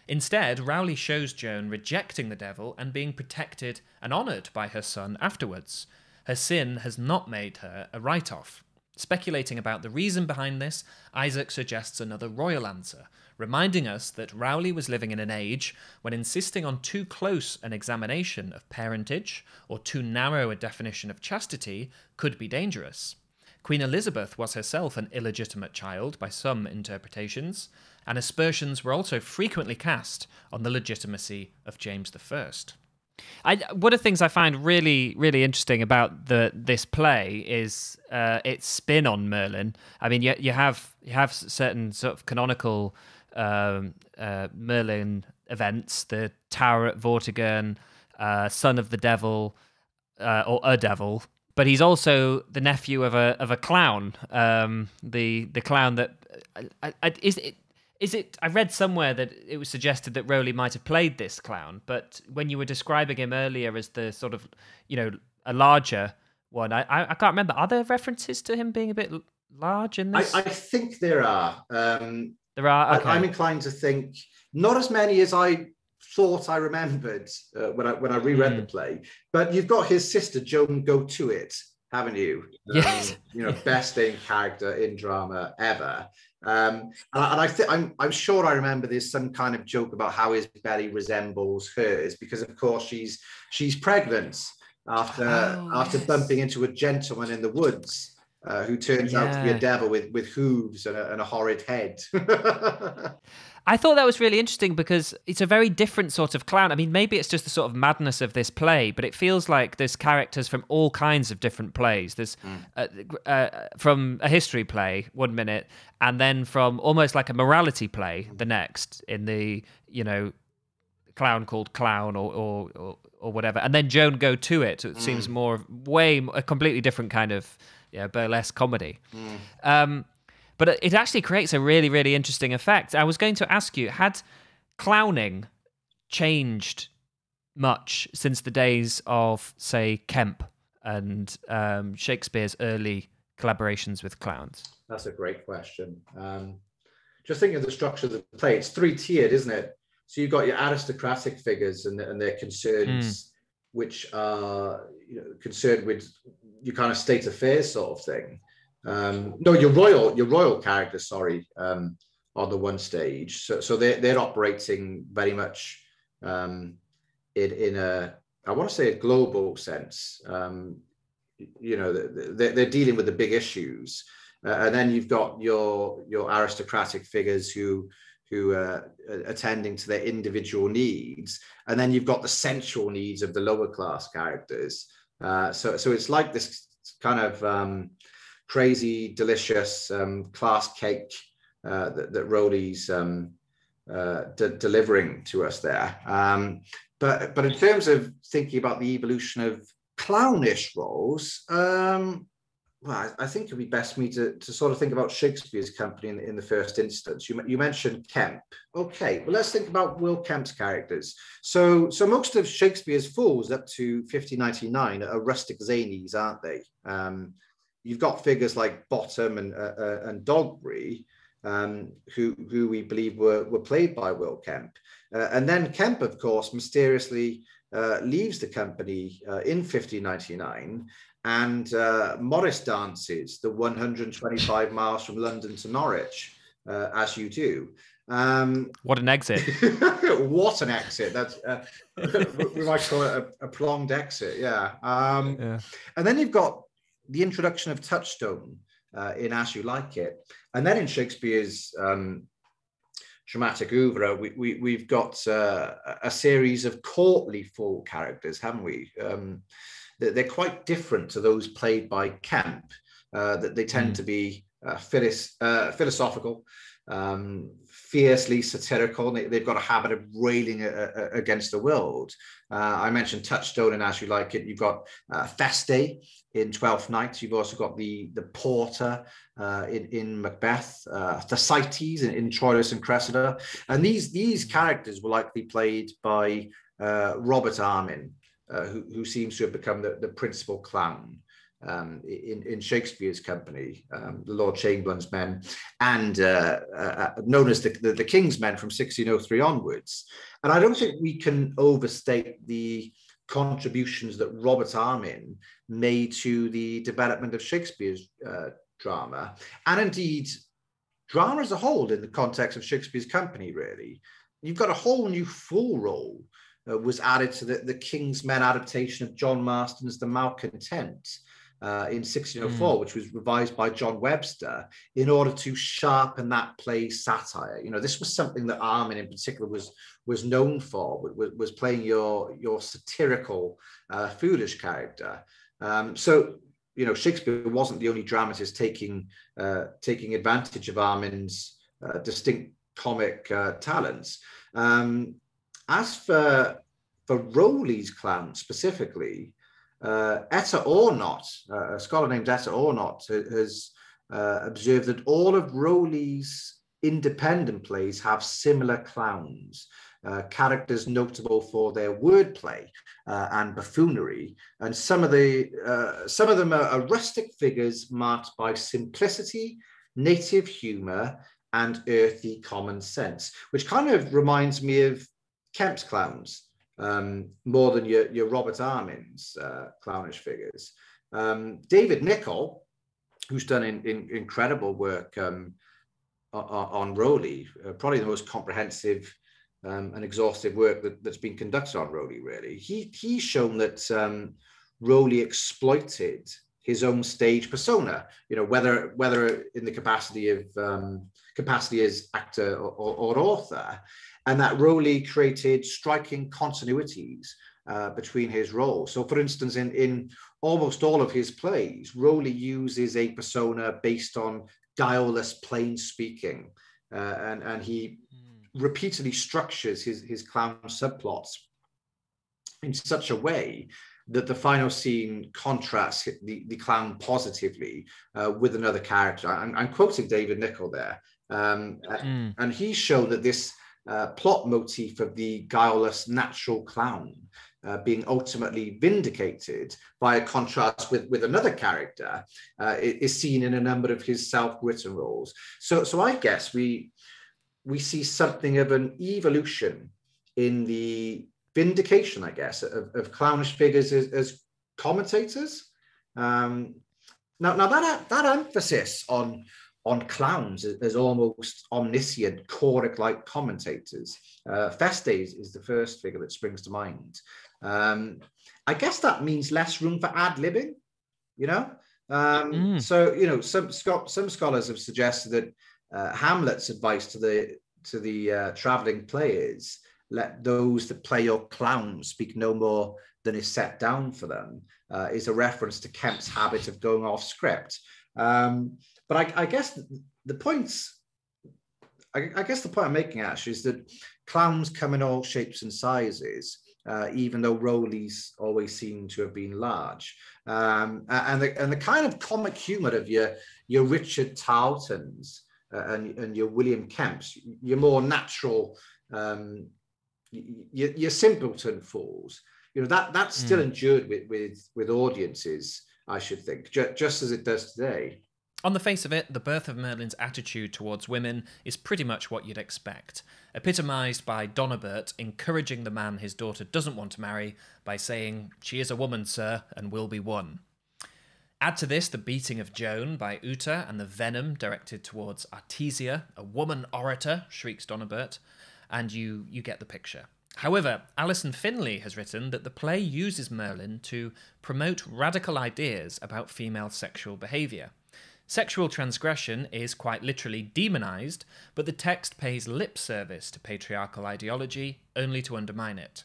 Instead, Rowley shows Joan rejecting the devil and being protected and honoured by her son afterwards. Her sin has not made her a write-off. Speculating about the reason behind this, Isaac suggests another royal answer, reminding us that Rowley was living in an age when insisting on too close an examination of parentage or too narrow a definition of chastity could be dangerous. Queen Elizabeth was herself an illegitimate child by some interpretations, and aspersions were also frequently cast on the legitimacy of James I. One of the things I find really, really interesting about this play is its spin on Merlin. I mean, you have certain sort of canonical Merlin events, the Tower at Vortigern, son of the devil, or a devil. But he's also the nephew of a clown. The clown that is it? I read somewhere that it was suggested that Rowley might have played this clown, but when you were describing him earlier as the sort of, a larger one, I can't remember. Are there references to him being a bit large in this? I think there are. There are. Okay. I'm inclined to think not as many as I thought I remembered when I reread the play, but you've got his sister Joan Go-To-It, haven't you? Yes. Best named character in drama ever. And I'm sure I remember there's some kind of joke about how his belly resembles hers, because of course she's pregnant after bumping into a gentleman in the woods who turns out to be a devil with hooves and a horrid head. I thought that was really interesting because it's a very different sort of clown. I mean, maybe it's just the sort of madness of this play, but it feels like there's characters from all kinds of different plays. There's from a history play 1 minute, and then from almost like a morality play the next, in the, you know, clown called Clown or whatever, and then Joan Go To It. So it seems a completely different kind of burlesque comedy. But it actually creates a really, really interesting effect. I was going to ask you, had clowning changed much since the days of, say, Kemp and Shakespeare's early collaborations with clowns? That's a great question. Just thinking of the structure of the play, it's three-tiered, isn't it? So you've got your aristocratic figures and their concerns, which are concerned with your kind of state affairs sort of thing. No, your royal characters, on the one stage. So they're operating very much in a, I want to say, a global sense. They're dealing with the big issues, and then you've got your aristocratic figures who are attending to their individual needs, and then you've got the sensual needs of the lower class characters. So it's like this kind of crazy, delicious class cake that Rowley's delivering to us there. But in terms of thinking about the evolution of clownish roles, well, I think it'd be best for me to sort of think about Shakespeare's company in the first instance. You mentioned Kemp. Okay, well, let's think about Will Kemp's characters. So most of Shakespeare's fools up to 1599 are rustic zanies, aren't they? You've got figures like Bottom and Dogberry, who we believe were played by Will Kemp. And then Kemp, of course, mysteriously leaves the company in 1599, and Morris dances the 125 miles from London to Norwich, as you do. What an exit. What an exit. That's we might call it a prolonged exit, yeah. And then you've got the introduction of Touchstone in As You Like It. And then in Shakespeare's dramatic oeuvre, we've got a series of courtly fool characters, haven't we? They're quite different to those played by Kemp. That they tend to be philosophical, fiercely satirical. They've got a habit of railing against the world. I mentioned Touchstone in As You Like It. You've got Feste in Twelfth Night. You've also got the Porter in Macbeth, Thersites in Troilus and Cressida. And these characters were likely played by Robert Armin, who seems to have become the principal clown in Shakespeare's company, the Lord Chamberlain's men, and known as the King's Men from 1603 onwards. And I don't think we can overstate the contributions that Robert Armin made to the development of Shakespeare's drama, and indeed drama as a whole in the context of Shakespeare's company, really. You've got a whole new fool role was added to the King's Men adaptation of John Marston's The Malcontent in 1604, which was revised by John Webster in order to sharpen that play's satire. This was something that Armin in particular was known for, was playing your satirical, foolish character. So Shakespeare wasn't the only dramatist taking advantage of Armin's distinct comic talents. As for Rowley's clown specifically, Etta Ornott, a scholar named Etta Ornott, has observed that all of Rowley's independent plays have similar clowns, characters notable for their wordplay and buffoonery, and some of them are rustic figures marked by simplicity, native humour, and earthy common sense, which kind of reminds me of Kemp's clowns more than your Robert Armin's clownish figures. David Nichol, who's done incredible work on Rowley, probably the most comprehensive and exhaustive work that's been conducted on Rowley, really. He's shown that Rowley exploited his own stage persona, whether in the capacity of capacity as actor or author, and that Rowley created striking continuities between his roles. So, for instance, in almost all of his plays, Rowley uses a persona based on guileless, plain speaking, and he repeatedly structures his clown subplots in such a way that the final scene contrasts the clown positively with another character. I'm quoting David Nichol there, and he showed that this plot motif of the guileless natural clown being ultimately vindicated by a contrast with another character is seen in a number of his self-written roles. So I guess we see something of an evolution in the vindication, I guess, of clownish figures as commentators. Now that emphasis on clowns as almost omniscient, choric-like commentators, Feste is the first figure that springs to mind. I guess that means less room for ad-libbing, you know? So, you know, some scholars have suggested that Hamlet's advice to the traveling players, let those that play your clown speak no more than is set down for them, is a reference to Kemp's habit of going off script. But I guess the points, I guess the point I'm making, Ash, is that clowns come in all shapes and sizes, even though Rowley's always seemed to have been large. And the kind of comic humor of your Richard Tarletons and your William Kemps, your more natural, your simpleton fools, you know, that's still endured with audiences, I should think, just as it does today. On the face of it, the Birth of Merlin's attitude towards women is pretty much what you'd expect, epitomised by Donabert encouraging the man his daughter doesn't want to marry by saying, "She is a woman, sir, and will be won." Add to this the beating of Joan by Uta and the venom directed towards Artesia, a woman orator, shrieks Donabert, and you get the picture. However, Alison Finlay has written that the play uses Merlin to promote radical ideas about female sexual behaviour. Sexual transgression is quite literally demonised, but the text pays lip service to patriarchal ideology only to undermine it.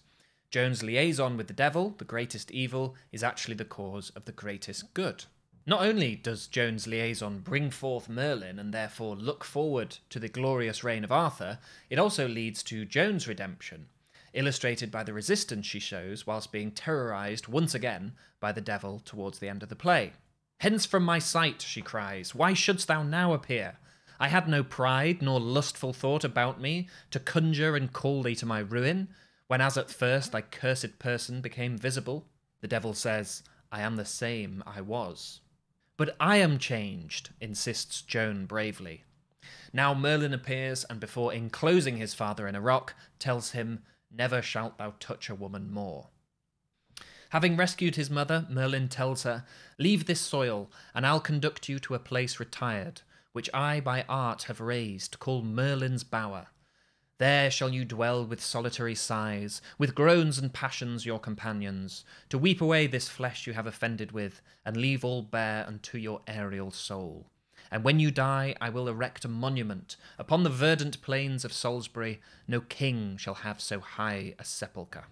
Joan's liaison with the devil, the greatest evil, is actually the cause of the greatest good. Not only does Joan's liaison bring forth Merlin and therefore look forward to the glorious reign of Arthur, it also leads to Joan's redemption, illustrated by the resistance she shows whilst being terrorised once again by the devil towards the end of the play. "Hence from my sight," she cries, "why shouldst thou now appear? I had no pride nor lustful thought about me to conjure and call thee to my ruin, when as at first thy cursed person became visible." The devil says, "I am the same I was." "But I am changed," insists Joan bravely. Now Merlin appears and before enclosing his father in a rock, tells him, "Never shalt thou touch a woman more." Having rescued his mother, Merlin tells her, "Leave this soil, and I'll conduct you to a place retired, which I by art have raised, called Merlin's Bower. There shall you dwell with solitary sighs, with groans and passions your companions, to weep away this flesh you have offended with, and leave all bare unto your aerial soul. And when you die, I will erect a monument upon the verdant plains of Salisbury. No king shall have so high a sepulchre."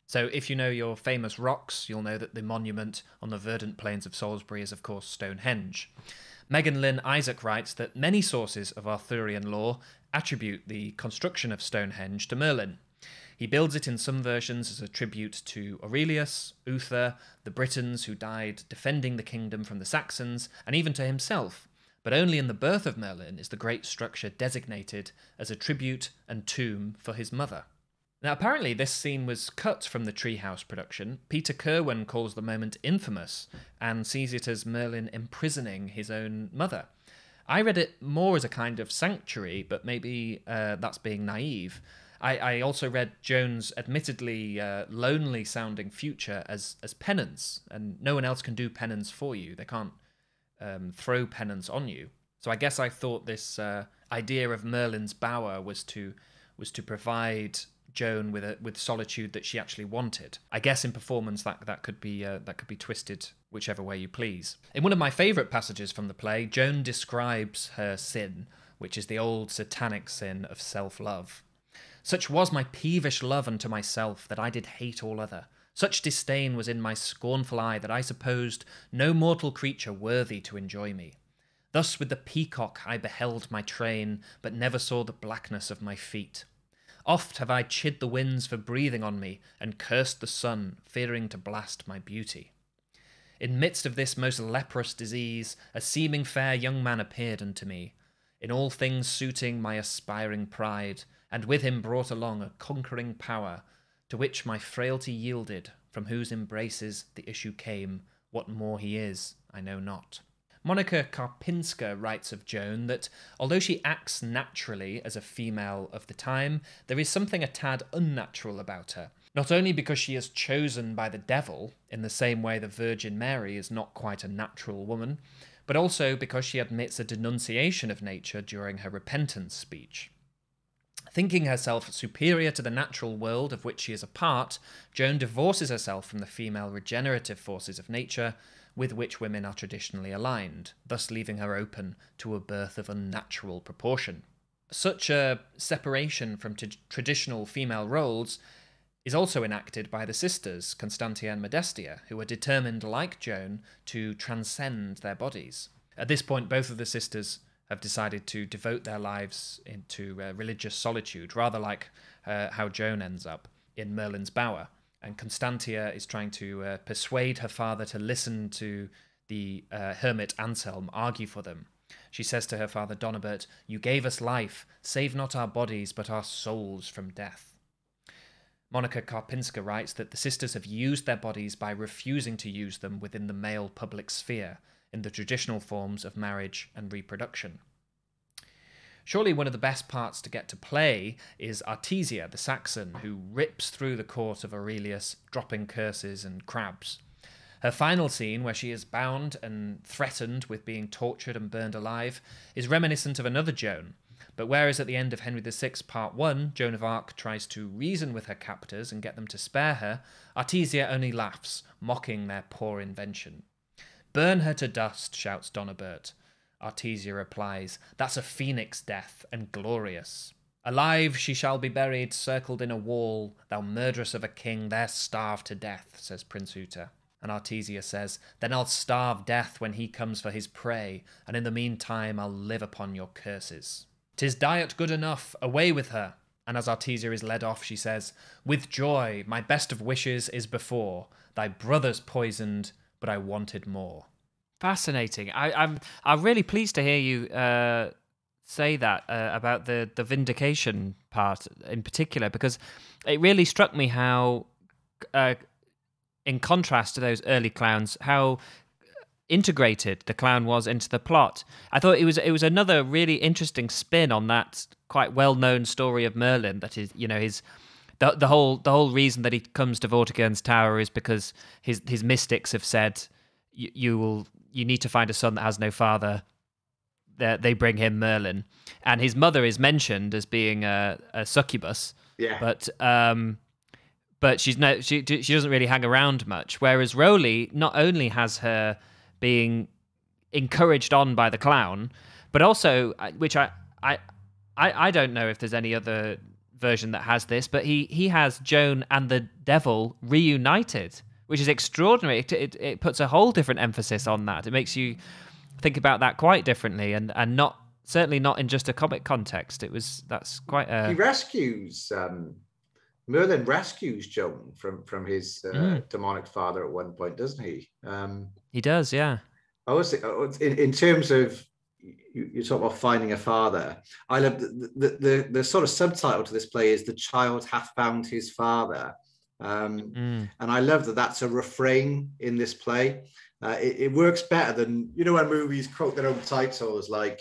So if you know your famous rocks, you'll know that the monument on the verdant plains of Salisbury is, of course, Stonehenge. Megan Lynn Isaac writes that many sources of Arthurian lore attribute the construction of Stonehenge to Merlin. He builds it in some versions as a tribute to Aurelius, Uther, the Britons who died defending the kingdom from the Saxons, and even to himself. But only in the Birth of Merlin is the great structure designated as a tribute and tomb for his mother. Now, apparently this scene was cut from the Treehouse production. Peter Kerwin calls the moment infamous and sees it as Merlin imprisoning his own mother. I read it more as a kind of sanctuary, but maybe that's being naive. I also read Joan's admittedly lonely-sounding future as penance, and no one else can do penance for you. They can't throw penance on you. So I guess I thought this idea of Merlin's Bower was to provide Joan with solitude that she actually wanted. I guess in performance that could be twisted whichever way you please. In one of my favourite passages from the play, Joan describes her sin which is the old satanic sin of self-love. Such was my peevish love unto myself, that I did hate all other. Such disdain was in my scornful eye, that I supposed no mortal creature worthy to enjoy me. Thus with the peacock I beheld my train, but never saw the blackness of my feet. Oft have I chid the winds for breathing on me, and cursed the sun, fearing to blast my beauty. In midst of this most leprous disease, a seeming fair young man appeared unto me, in all things suiting my aspiring pride, and with him brought along a conquering power, to which my frailty yielded, from whose embraces the issue came. What more he is, I know not. Monica Karpinska writes of Joan that, although she acts naturally as a female of the time, there is something a tad unnatural about her. Not only because she is chosen by the devil, in the same way the Virgin Mary is not quite a natural woman, but also because she admits a denunciation of nature during her repentance speech. Thinking herself superior to the natural world of which she is a part, Joan divorces herself from the female regenerative forces of nature with which women are traditionally aligned, thus leaving her open to a birth of unnatural proportion. Such a separation from traditional female roles is also enacted by the sisters, Constantia and Modestia, who are determined, like Joan, to transcend their bodies. At this point, both of the sisters have decided to devote their lives into religious solitude, rather like how Joan ends up in Merlin's Bower. And Constantia is trying to persuade her father to listen to the hermit Anselm argue for them. She says to her father Donibert, "You gave us life, save not our bodies, but our souls from death." Monica Karpinska writes that the sisters have used their bodies by refusing to use them within the male public sphere, in the traditional forms of marriage and reproduction. Surely one of the best parts to get to play is Artesia, the Saxon, who rips through the court of Aurelius, dropping curses and crabs. Her final scene, where she is bound and threatened with being tortured and burned alive, is reminiscent of another Joan. But whereas at the end of Henry VI Part 1, Joan of Arc tries to reason with her captors and get them to spare her, Artesia only laughs, mocking their poor invention. "Burn her to dust," shouts Donibert. Artesia replies, "That's a phoenix death, and glorious. Alive she shall be buried, circled in a wall. Thou murderess of a king, there starve to death," says Prince Uta. And Artesia says, "Then I'll starve death when he comes for his prey, and in the meantime I'll live upon your curses. 'Tis diet good enough, away with her." And as Artesia is led off, she says, "With joy, my best of wishes is before. Thy brother's poisoned, but I wanted more." Fascinating. I'm really pleased to hear you say that about the vindication part in particular, because it really struck me how, in contrast to those early clowns, how integrated the clown was into the plot. I thought it was another really interesting spin on that quite well-known story of Merlin. That is, the whole reason that he comes to Vortigern's tower is because his mystics have said you need to find a son that has no father. They bring him Merlin, and his mother is mentioned as being a succubus. Yeah. But she doesn't really hang around much. Whereas Rowley not only has her being encouraged on by the clown, but also, which I don't know if there's any other version that has this, but he has Joan and the devil reunited, which is extraordinary. It puts a whole different emphasis on that. It makes you think about that quite differently, and not certainly not in just a comic context. That's quite a... He rescues Merlin rescues Joan from his demonic father at one point, doesn't he? He does, yeah. I was in terms of you talk about finding a father. I love the sort of subtitle to this play is "The Child Hath Found His Father." And I love that that's a refrain in this play. It works better than, when movies quote their own titles, like,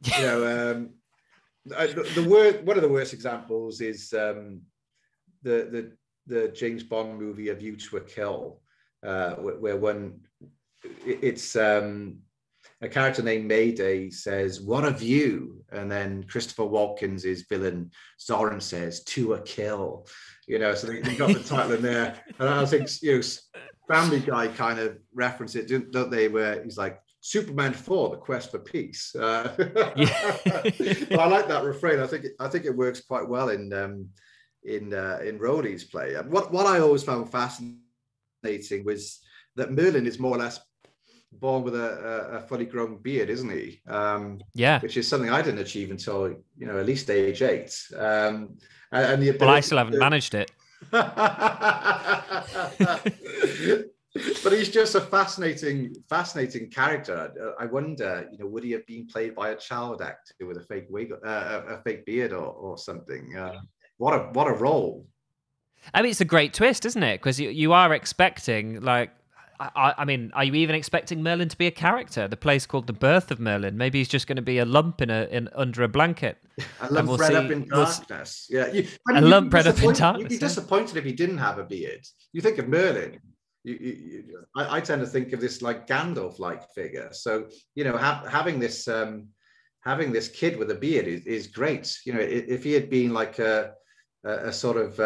the one of the worst examples is the James Bond movie A View to a Kill, where it's a character named Mayday says, "What a view," and then Christopher Walken's villain Zoran says, "To a kill." So they got the title in there, and I think Family Guy kind of reference it, don't they? Where he's like, Superman 4, The Quest for Peace. Yeah. But I like that refrain. I think it works quite well in Rowley's play. What I always found fascinating was that Merlin is more or less born with a fully grown beard, isn't he? Yeah. Which is something I didn't achieve until, you know, at least age 8. And the ability, Well, I still haven't managed it. But he's just a fascinating character. I wonder, you know, would he have been played by a child actor with a fake wig, a fake beard, or something? What a role! I mean, it's a great twist, isn't it? Because you are expecting, like, I mean, are you even expecting Merlin to be a character? The play's called The Birth of Merlin. Maybe he's just going to be a lump in under a blanket. A lump bred up in darkness. Yeah, a lump bred up in darkness. You'd be disappointed if he didn't have a beard. You think of Merlin. I tend to think of this like Gandalf-like figure. So, you know, having this kid with a beard is great. You know, if he had been like a sort of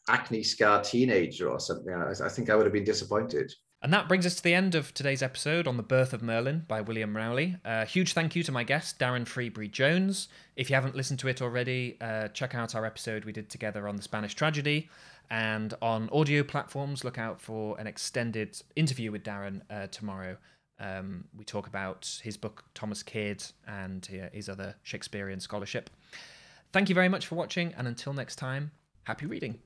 acne scar teenager or something, I think I would have been disappointed. And that brings us to the end of today's episode on The Birth of Merlin by William Rowley. Huge thank you to my guest, Darren Freebury-Jones. If you haven't listened to it already, check out our episode we did together on the Spanish tragedy. And on audio platforms, look out for an extended interview with Darren tomorrow. We talk about his book, Thomas Kyd, and his other Shakespearean scholarship. Thank you very much for watching, and until next time, happy reading.